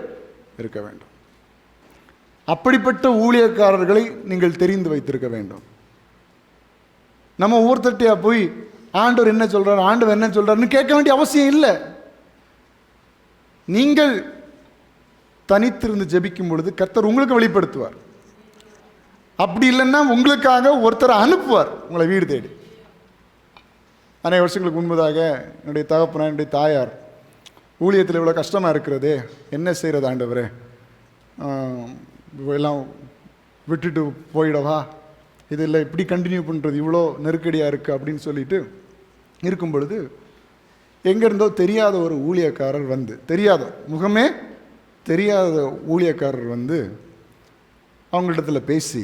இருக்க வேண்டும். அப்படிப்பட்ட ஊழியக்காரர்களை நீங்கள் தெரிந்து வைத்திருக்க வேண்டும். நம்ம ஒவ்வொருத்தட்டையா போய் ஆண்டவர் என்ன சொல்றாரு, ஆண்டவர் என்ன சொல்றாருன்னு கேட்க வேண்டிய அவசியம் இல்லை. நீங்கள் தனித்திருந்து ஜெபிக்கும் பொழுது கர்த்தர் உங்களுக்கு வெளிப்படுத்துவார். அப்படி இல்லைன்னா உங்களுக்காக ஒருத்தரை அனுப்புவார் உங்களை வீடு தேடி. அநேக வருஷங்களுக்கு முன்பதாக என்னுடைய தகப்பனா, என்னுடைய தாயார் ஊழியத்தில் இவ்வளோ கஷ்டமாக இருக்கிறதே, என்ன செய்கிறது ஆண்டவரே, எல்லாம் விட்டுட்டு போயிடவா, இது இல்லை இப்படி கண்டினியூ பண்ணுறது இவ்வளோ நெருக்கடியாக இருக்குது அப்படின்னு சொல்லிட்டு இருக்கும் பொழுது எங்கேருந்தோ தெரியாத ஒரு ஊழியக்காரர் வந்து, தெரியாத முகமே தெரியாத ஊழியக்காரர் வந்து அவங்கள்டத்துல பேசி,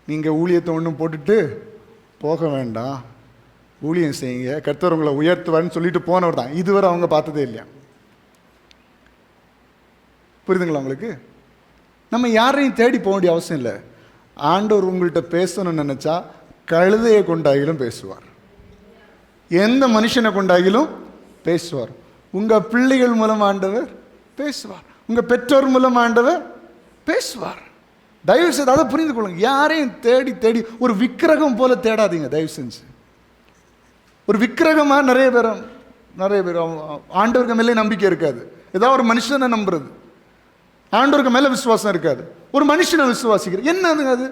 நீங்கள் ஊழியத்தை ஒன்றும் போட்டுட்டு போக வேண்டாம், ஊழியம் செய்யுங்க, கர்த்தர் உங்களை உயர்த்துவார்னு சொல்லிட்டு போனவர் தான். இதுவரை அவங்க பார்த்ததே இல்லையா? புரியுதுங்களா உங்களுக்கு? நம்ம யாரையும் தேடி போக வேண்டிய அவசியம் இல்லை. ஆண்டவர் உங்கள்கிட்ட பேசணும்னு நினச்சா கழுதையை கொண்டாகிலும் பேசுவார், எந்த மனுஷனை கொண்டாகிலும் பேசுவார். உங்கள் பிள்ளைகள் மூலம் ஆண்டவர் பேசுவார், உங்கள் பெற்றோர் மூலம் ஆண்டவர் பேசுவார். தயவு செய்து அதை புரிந்து கொள்ளுங்க. யாரையும் தேடி தேடி ஒரு விக்கிரகம் போல தேடாதீங்க தயவு செஞ்சு. ஒரு விக்கிரகமாக நிறைய பேர் ஆண்டவருக்கு மேலே நம்பிக்கை இருக்காது. ஏதாவது ஒரு மனுஷனை நம்புறது, ஆண்டவருக்கு மேலே விசுவாசம் இருக்காது. ஒரு மனுஷனை விசுவாசிக்கிறது என்னதுங்க அது?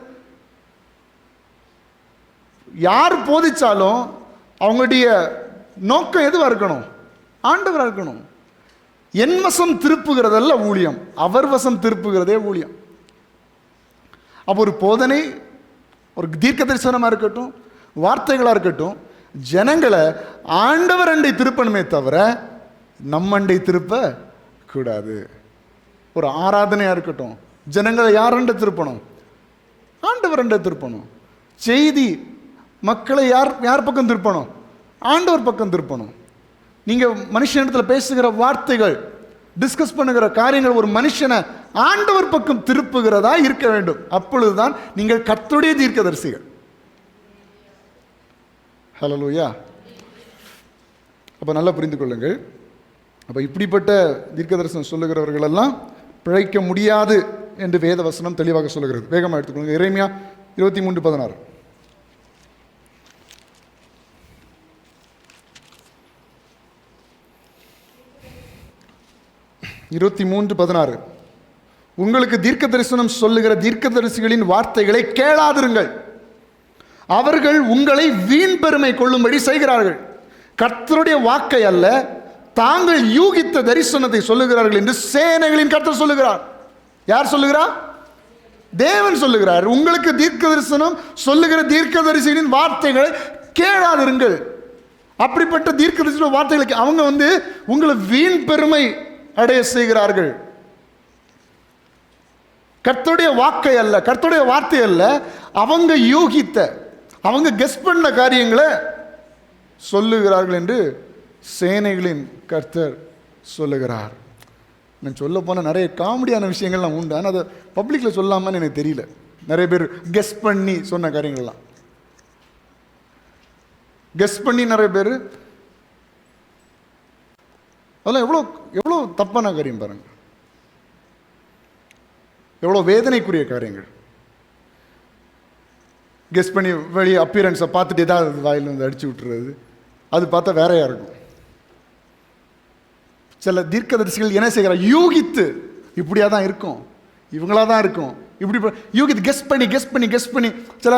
யார் போதிச்சாலும் அவங்களுடைய நோக்கம் எதுவாக இருக்கணும்? ஆண்டவராக இருக்கணும். என் வசம் திருப்புகிறதல்ல ஊழியம், அவர் வசம் திருப்புகிறதே ஊழியம். அப்போ ஒரு போதனை, ஒரு தீர்க்க தரிசனமாக இருக்கட்டும், வார்த்தைகளாக இருக்கட்டும், ஜனங்களை ஆண்டவர் அண்டை திருப்பணுமே தவிர நம்மண்டை திருப்ப கூடாது. ஒரு ஆராதனையாக இருக்கட்டும், ஜனங்களை யாரண்ட திருப்பணும்? ஆண்டவர் அண்டை திருப்பணும். செய்தி மக்களை யார் பக்கம் திருப்பணும்? ஆண்டவர் பக்கம் திருப்பணும். நீங்கள் மனுஷனிடத்தில் பேசுகிற வார்த்தைகள், டிஸ்கஸ் பண்ணுகிற காரியங்கள் ஒரு மனுஷனை ஆண்டவர் பக்கம் திருப்புகிறதா இருக்க வேண்டும். அப்பொழுதுதான் நீங்கள் கர்த்தருடைய தீர்க்கதரிசிகள். ஹல்லேலூயா. அப்போ நல்லா புரிந்து கொள்ளுங்கள். அப்போ இப்படிப்பட்ட தீர்க்க தரிசனம் சொல்லுகிறவர்கள் எல்லாம் பிழைக்க முடியாது என்று வேத வசனம் தெளிவாக சொல்லுகிறது. வேகமாக எடுத்துக்கொள்ளுங்க. எரேமியா 23:16. 23:16. உங்களுக்கு தீர்க்க தரிசனம் சொல்லுகிற தீர்க்கதரிசிகளின் வார்த்தைகளை கேளாதிருங்கள், அவர்கள் உங்களை வீண் பெருமை கொள்ளும்படி செய்கிறார்கள். கர்த்தருடைய வாக்கை அல்ல, தாங்கள் யூகித்த தரிசனத்தை சொல்லுகிறார்கள் என்று சேனைகளின் கர்த்தர் சொல்லுகிறார். யார் சொல்லுகிறார்? தேவன் சொல்லுகிறார். உங்களுக்கு தீர்க்க தரிசனம் சொல்லுகிற தீர்க்கதரிசிகளின் வார்த்தைகளை கேளாதிருங்கள். அப்படிப்பட்ட தீர்க்க தரிசன வார்த்தைகளுக்கு அவங்க உங்களை வீண் பெருமை அடைய செய்கிறார்கள். கர்த்தருடைய வாக்கை அல்ல, கர்த்தருடைய வார்த்தை அல்ல, அவங்க யூகித்த, அவங்க கெஸ் பண்ண காரியங்களை சொல்லுகிறார்கள் என்று சேனைகளின் கர்த்தர் சொல்லுகிறார். நான் சொல்ல போன நிறைய காமெடியான விஷயங்கள்லாம் உண்டு, ஆனால் அதை பப்ளிக்கில் சொல்லாமான்னு எனக்கு தெரியல. நிறைய பேர் கெஸ் பண்ணி சொன்ன காரியங்கள்லாம், கெஸ் பண்ணி நிறைய பேர், அதெல்லாம் எவ்வளோ எவ்வளோ தப்பான காரியம் பாருங்க, எவ்வளோ வேதனைக்குரிய காரியங்கள். கெஸ் பண்ணி வெளியே அப்பியரன்ஸை பார்த்துட்டு ஏதாவது வாயில் வந்து அடிச்சு விட்டுறது, அது பார்த்தா வேறையா இருக்கும். சில தீர்க்கதரிசிகள் என்ன செய்கிறார்? யூகித்து இப்படியா தான் இருக்கும், இவங்களா தான் இருக்கும், இப்படி யூகித்து கெஸ் பண்ணி கெஸ் பண்ணி கெஸ் பண்ணி சில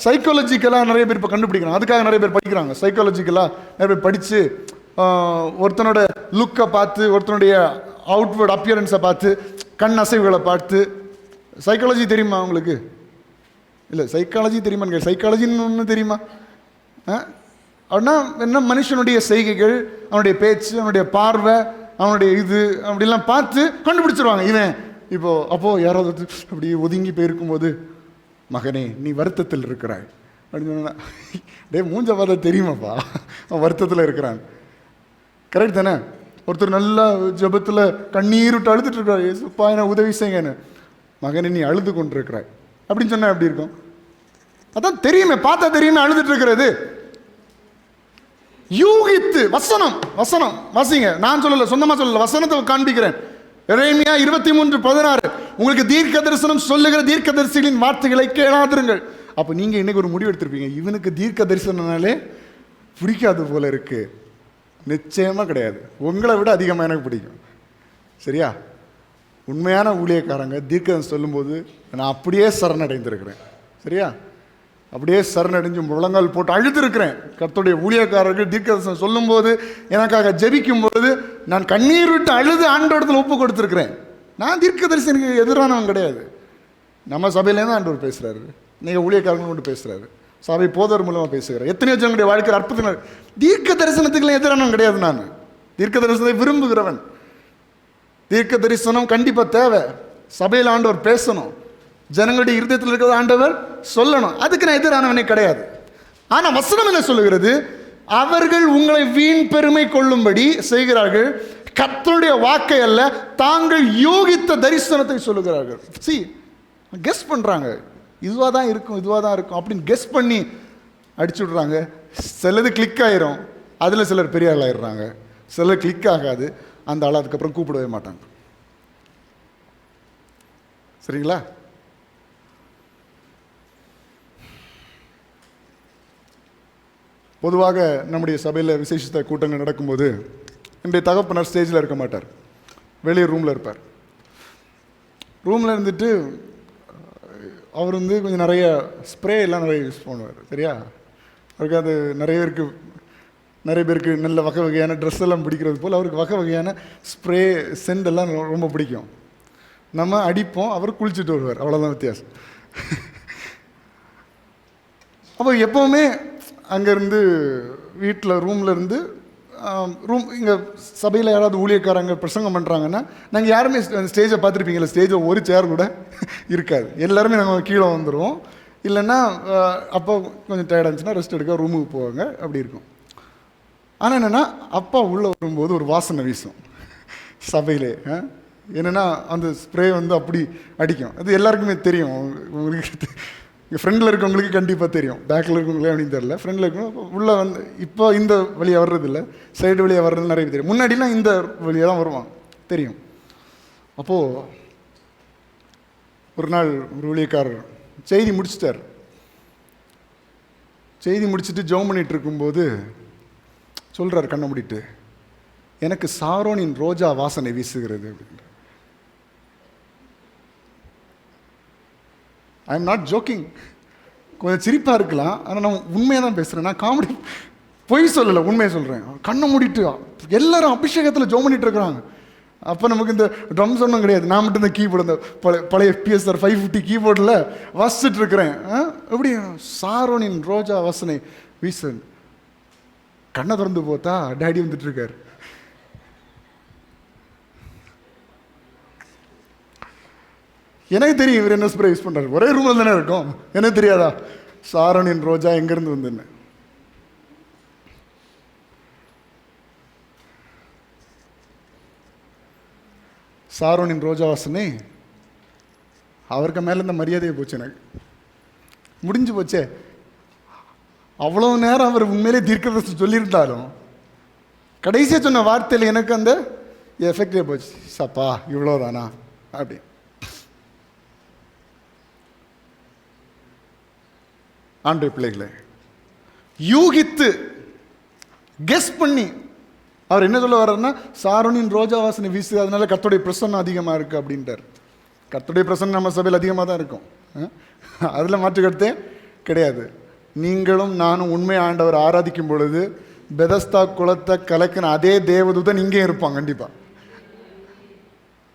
சைக்காலஜிக்கலாக நிறைய பேர் இப்போ கண்டுபிடிக்கிறாங்க. அதுக்காக நிறைய பேர் படிக்கிறாங்க. சைக்காலஜிக்கலாக நிறைய பேர் படித்து ஒருத்தனோட லுக்கை பார்த்து, ஒருத்தனுடைய அவுட்வேர்ட் அப்பியரன்ஸை பார்த்து, கண் அசைவுகளை பார்த்து. சைக்காலஜி தெரியுமா உங்களுக்கு? இல்லை, சைக்காலஜி தெரியுமா? சைக்காலஜின்னு ஒன்று தெரியுமா? அப்படின்னா என்ன? மனுஷனுடைய செய்கைகள், அவனுடைய பேச்சு, அவனுடைய பார்வை, அவனுடைய இது அப்படிலாம் பார்த்து கண்டுபிடிச்சிருவாங்க. இவன் அப்போது யாராவது அப்படி ஒதுங்கி போயிருக்கும்போது, மகனே நீ வருத்தத்தில் இருக்கிறாய் அப்படின்னு சொன்னா, டே மூஞ்ச பார்த்தா தெரியுமாப்பா அவன் வருத்தத்தில் இருக்கிறான். கரெக்ட் தானே? ஒருத்தர் நல்லா ஜபத்தில் கண்ணீர் விட்டு அழுதுட்டு இருக்காரு, ஏசுப்பா என்ன உதவி செய்யுங்கன்னு, மகனே நீ அழுது கொண்டு இருக்கிறாய் அப்படின்னு சொன்னா எப்படி இருக்கும்? அதான் தெரியுமே, பார்த்தா தெரியுமே அழுதுட்டு இருக்கிறது. யூகித்து வசனம் வாசிங்க. நான் சொல்லல, சொந்தமா சொல்லல, வசனத்தை காண்பிக்கிறேன். எரேமியா 23:16. உங்களுக்கு தீர்க்க தரிசனம் சொல்லுகிற தீர்க்கதரிசிகளின் வார்த்தைகளை கேளாதிருங்கள். அப்போ நீங்க இன்னைக்கு ஒரு முடிவு எடுத்திருப்பீங்க, இவனுக்கு தீர்க்க தரிசனம்னாலே பிடிக்காது போல இருக்கு. நிச்சயமா கிடையாது, உங்களை விட அதிகமாக எனக்கு பிடிக்கும். சரியா? உண்மையான ஊழியக்காரங்க தீர்க்கம் சொல்லும்போது நான் அப்படியே சரணடைந்திருக்கிறேன். சரியா? அப்படியே சரணடைஞ்சு முழங்கால் போட்டு அழுதுருக்கிறேன். கர்த்தருடைய ஊழியக்காரர்கள் தீர்க்கதரிசனம் சொல்லும்போது, எனக்காக ஜெபிக்கும்போது நான் கண்ணீர் விட்டு அழுது ஆண்டவரிடத்தில் ஒப்பு கொடுத்துருக்கிறேன். நான் தீர்க்கதரிசனுக்கு எதிரானவன் கிடையாது. நம்ம சபையிலேருந்து ஆண்டவர் பேசுகிறாரு, நீங்கள் ஊழியக்காரங்களும் கொண்டு பேசுகிறாரு. சபை போதர் மூலமாக பேசுகிறேன். எத்தனையோ ஜனங்களுடைய வாழ்க்கையில் அற்புதங்கள். தீர்க்க தரிசனத்துக்குலாம் எதிரானவன் கிடையாது. நான் தீர்க்க தரிசனத்தை விரும்புகிறவன். தீர்க்க தரிசனம் கண்டிப்பாக தேவை. சபையில் ஆண்டவர் பேசணும், ஜனங்களுடைய இருதயத்தில் இருக்கிறது ஆண்டவர் சொல்லணும். அதுக்கு நான் எதிரானவனே கிடையாது. ஆனால் வசனம் என்ன சொல்லுகிறது? அவர்கள் உங்களை வீண் பெருமை கொள்ளும்படி செய்கிறார்கள், கர்த்தருடைய வாக்கை அல்ல தாங்கள் யோகித்த தரிசனத்தை சொல்லுகிறார்கள். சி, கெஸ் பண்ணுறாங்க, இதுவாக தான் இருக்கும், இதுவாக தான் இருக்கும் அப்படின்னு கெஸ் பண்ணி அடிச்சு விட்றாங்க. சிலது கிளிக் ஆயிரும், அதில் சிலர் பெரிய ஆள் ஆயிடுறாங்க. சிலர் கிளிக் ஆகாது, அந்த ஆள் அதுக்கப்புறம் கூப்பிடவே மாட்டாங்க. சரிங்களா? பொதுவாக நம்முடைய சபையில் விசேஷித்த கூட்டங்கள் நடக்கும்போது என்னுடைய தகப்பனர் ஸ்டேஜில் இருக்க மாட்டார், வெளியே ரூமில் இருப்பார். ரூமில் இருந்துட்டு அவர் கொஞ்சம் நிறைய ஸ்ப்ரே எல்லாம் நிறைய யூஸ் பண்ணுவார். சரியா? அவருக்கு அது நிறைய பேருக்கு நல்ல வகை வகையான ட்ரெஸ் எல்லாம் பிடிக்கிறது போல் அவருக்கு வகை வகையான ஸ்ப்ரே சென்ட் எல்லாம் ரொம்ப பிடிக்கும். நம்ம அடிப்போம், அவர் குளிச்சுட்டு வருவார், அவ்வளோதான் வித்தியாசம். அப்போ எப்போவுமே அங்கேருந்து வீட்டில் ரூமில் இருந்து இங்கே சபையில் யாராவது ஊழியக்காரங்க பிரசங்கம் பண்ணுறாங்கன்னா நாங்கள் யாருமே ஸ்டேஜை பார்த்துருப்பீங்களா, ஸ்டேஜில் ஒரு சேர் கூட இருக்காது. எல்லாருமே நாங்கள் கீழே வந்துடுவோம். இல்லைன்னா அப்பா கொஞ்சம் டயர்டாக இருந்துச்சுன்னா ரெஸ்ட் எடுக்க ரூமுக்கு போவாங்க, அப்படி இருக்கும். ஆனால் என்னென்னா அப்பா உள்ளே வரும்போது ஒரு வாசனை வீசும் சபையிலே. என்னென்னா அந்த ஸ்ப்ரே அப்படி அடிக்கும். அது எல்லாருக்குமே தெரியும். உங்களுக்கு இங்கே ஃப்ரெண்டில் இருக்கவங்களுக்கு கண்டிப்பாக தெரியும், பேக்கில் இருக்கவங்களே அப்படின்னு தெரியல. ஃப்ரெண்டில் இருக்கணும் உள்ளே இப்போ இந்த வழியாக வர்றதில்லை, சைடு வழியாக வர்றது நிறைய தெரியும். முன்னாடிலாம் இந்த வழியாக தான் வருவான், தெரியும். அப்போது ஒரு நாள் ஒரு ஊழியக்காரர் செய்தி முடிச்சிட்டார். செய்தி முடிச்சுட்டு ஜெபம் பண்ணிகிட்டு இருக்கும்போது சொல்கிறார் கண்ணை மூடிட்டு, எனக்கு சாரோனின் ரோஜா வாசனை வீசுகிறது அப்படின்ற. I am not jogging. கொஞ்சம் சிரிப்பாக இருக்கலாம், ஆனால் நான் உண்மையாக தான் பேசுகிறேன். நான் காமெடி பொய் சொல்லலை, உண்மையை சொல்கிறேன். கண்ணை மூடிட்டு எல்லாரும் அபிஷேகத்தில் ஜெபம் பண்ணிட்டு இருக்கிறாங்க. அப்போ நமக்கு இந்த ட்ரம்ஸ் ஒன்றும் கிடையாது, நான் மட்டும் இந்த கீபோர்டு, இந்த பழைய PSR 550 கீபோர்டில் வாசிச்சுட்டு இருக்கிறேன். எப்படி சாரோனின் ரோஜா வாசனை வீசு. கண்ணை திறந்து பார்த்தா டேடி வந்துட்டு இருக்காரு. எனக்கு தெரியும் இவர் என்ன ஸ்ப்ரே யூஸ் பண்ணுறாரு, ஒரே ரூமில் தானே இருக்கும், எனக்கு தெரியாதா சாரோனின் ரோஜா எங்கேருந்து வந்துன்னு. சாரோனின் ரோஜா வாசனை அவருக்கு மேலே இந்த மரியாதையை போச்சு, எனக்கு முடிஞ்சு போச்சே. அவ்வளோ நேரம் அவர் உண்மையிலே தீர்க்கதரிசனம் சொல்லியிருந்தாலும் கடைசியாக சொன்ன வார்த்தையில் எனக்கு அந்த எஃபெக்டே போச்சு. சப்பா இவ்வளோதானா அப்படி. ஆண்டவருடைய பிள்ளைகளே, யூகித்து கெஸ் பண்ணி அவர் என்ன சொல்ல வர்றாருன்னா, சாரோனின் ரோஜா வாசனை வீசு, அதனால கர்த்தருடைய பிரசன்னம் அதிகமாக இருக்குது அப்படின்ட்டார். கர்த்தருடைய பிரசன்னம் நம்ம சபையில் அதிகமாக தான் இருக்கும், அதில் மாற்றுக்கருத்தே கிடையாது. நீங்களும் நானும் உண்மை ஆண்டவர் ஆராதிக்கும் பொழுது பெதஸ்தா குளத்தை கலக்கின அதே தேவதூதன் இங்கே இருப்பான் கண்டிப்பாக.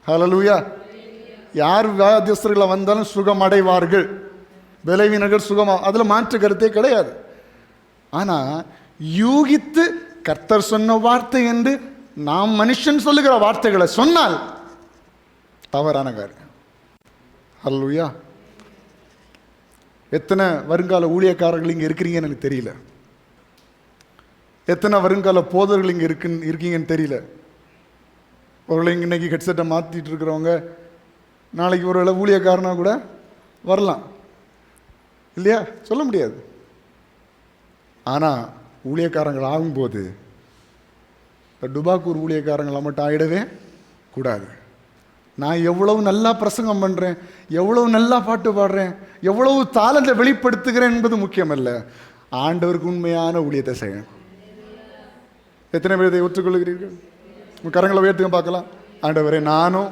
ஹல்லேலூயா. யார் வியாதியஸ்தர்களை வந்தாலும் சுகம் அடைவார்கள், பலவீனர்கள் சுகமா, அதில் மாற்று கருத்தே கிடையாது. ஆனால் யூகித்து கர்த்தர் சொன்ன வார்த்தை என்று நாம் மனுஷன் சொல்லுகிற வார்த்தைகளை சொன்னால் தவறான காரியம். ஹல்லேலூயா. எத்தனை வருங்கால ஊழியக்காரர்கள் இங்கே இருக்கிறீங்கன்னு எனக்கு தெரியல, எத்தனை வருங்கால போதர்கள் இங்கே இருக்கீங்கன்னு தெரியல. ஒருவேளை இன்னைக்கு ஹெட்செட்டை மாற்றிட்டு இருக்கிறவங்க நாளைக்கு ஒருவேளை ஊழியக்காரனாக கூட வரலாம் இல்லையா, சொல்ல முடியாது. ஆனால் ஊழியக்காரங்கள் ஆகும்போது டுபாக்கூர் ஊழியக்காரங்களை மட்டும் ஆகிடவே கூடாது. நான் எவ்வளவு நல்லா பிரசங்கம் பண்ணுறேன், எவ்வளவு நல்லா பாட்டு பாடுறேன், எவ்வளவு தாளத்தை வெளிப்படுத்துகிறேன் என்பது முக்கியமல்ல, ஆண்டவருக்கு உண்மையான ஊழியத்தை செய்யணும். எத்தனை பேர் இதை ஒத்துக்கொள்கிறீர்கள்? கரங்களை உயர்த்துங்க பார்க்கலாம். ஆண்டவரே, நானும்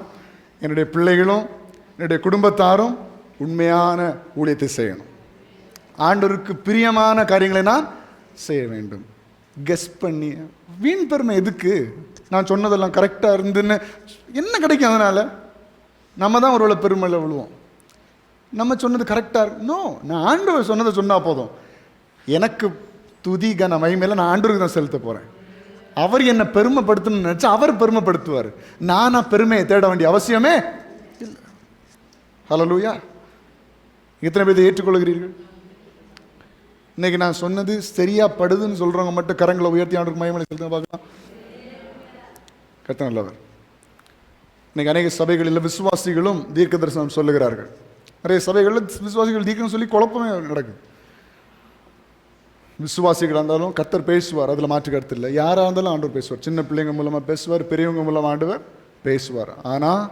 என்னுடைய பிள்ளைகளும் என்னுடைய குடும்பத்தாரும் உண்மையான ஊழியத்தை செய்யணும், ஆண்டவருக்கு பிரியமான காரியங்களை நான் செய்ய வேண்டும். கெஸ் பண்ணி வீண் பெருமை எதுக்கு? நான் சொன்னதெல்லாம் கரெக்டாக இருந்துன்னு என்ன கிடைக்கும்? அதனால் நம்ம தான் ஒருவேளை பெருமையில் விழுவோம். நம்ம சொன்னது கரெக்டாக இருக்கு. நோ, நான் ஆண்டவர் சொன்னதை சொன்னால் போதும். எனக்கு துதி கன மகிமையில நான் ஆண்டவருக்கு தான் செலுத்த போகிறேன். அவர் என்னை பெருமைப்படுத்தணும்னு நினச்சா அவர் பெருமைப்படுத்துவார். நானா பெருமையை தேட வேண்டிய அவசியமே இல்லை. ஹல்லேலூயா. எத்தனை பேர் ஏற்றுக்கொள்கிறீர்கள்? இன்னைக்கு நான் சொன்னது சரியா படுதுன்னு சொல்றவங்க மட்டும் கரங்களை உயர்த்தி ஆண்டவருக்கு மகிமை செலுத்த பார்க்கலாம். கர்த்தர் நல்லவர். இன்னைக்கு அநேக சபைகளில் விசுவாசிகளும் தீர்க்க தரிசனம் சொல்லுகிறார்கள். நிறைய சபைகளில் விசுவாசிகள் தீர்க்கணும் சொல்லி குழப்பமே நடக்குது. விசுவாசிகளாக இருந்தாலும் கர்த்தர் பேசுவார், அதில் மாற்று கருத்து இல்லை. யாராக இருந்தாலும் ஆண்டவர் பேசுவார். சின்ன பிள்ளைங்க மூலமாக பேசுவார், பெரியவங்க மூலமாக ஆண்டவர் பேசுவார். ஆனால்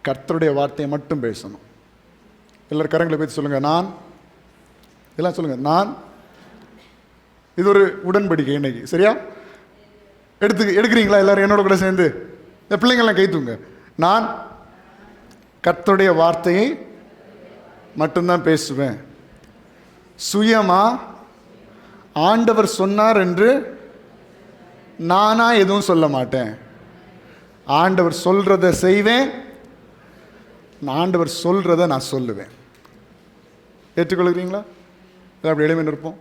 கர்த்தருடைய வார்த்தையை மட்டும் பேசணும். எல்லாரும் கரங்களை பேசி சொல்லுங்கள், நான். எல்லாம் சொல்லுங்கள், நான். இது ஒரு உடன்படிக்கை இன்னைக்கு, சரியா? எடுக்கிறீங்களா எல்லாரும் என்னோட கூட சேர்ந்து? இந்த பிள்ளைங்கள்லாம் கை தூங்க. நான் கர்த்தருடைய வார்த்தையை மட்டும்தான் பேசுவேன். சுயமா ஆண்டவர் சொன்னார் என்று நானா எதுவும் சொல்ல மாட்டேன். ஆண்டவர் சொல்றதை செய்வேன், ஆண்டவர் சொல்றதை நான் சொல்லுவேன். ஏற்றுக்கொள்கிறீங்களா? அப்படி எளிமையாக இருப்போம்.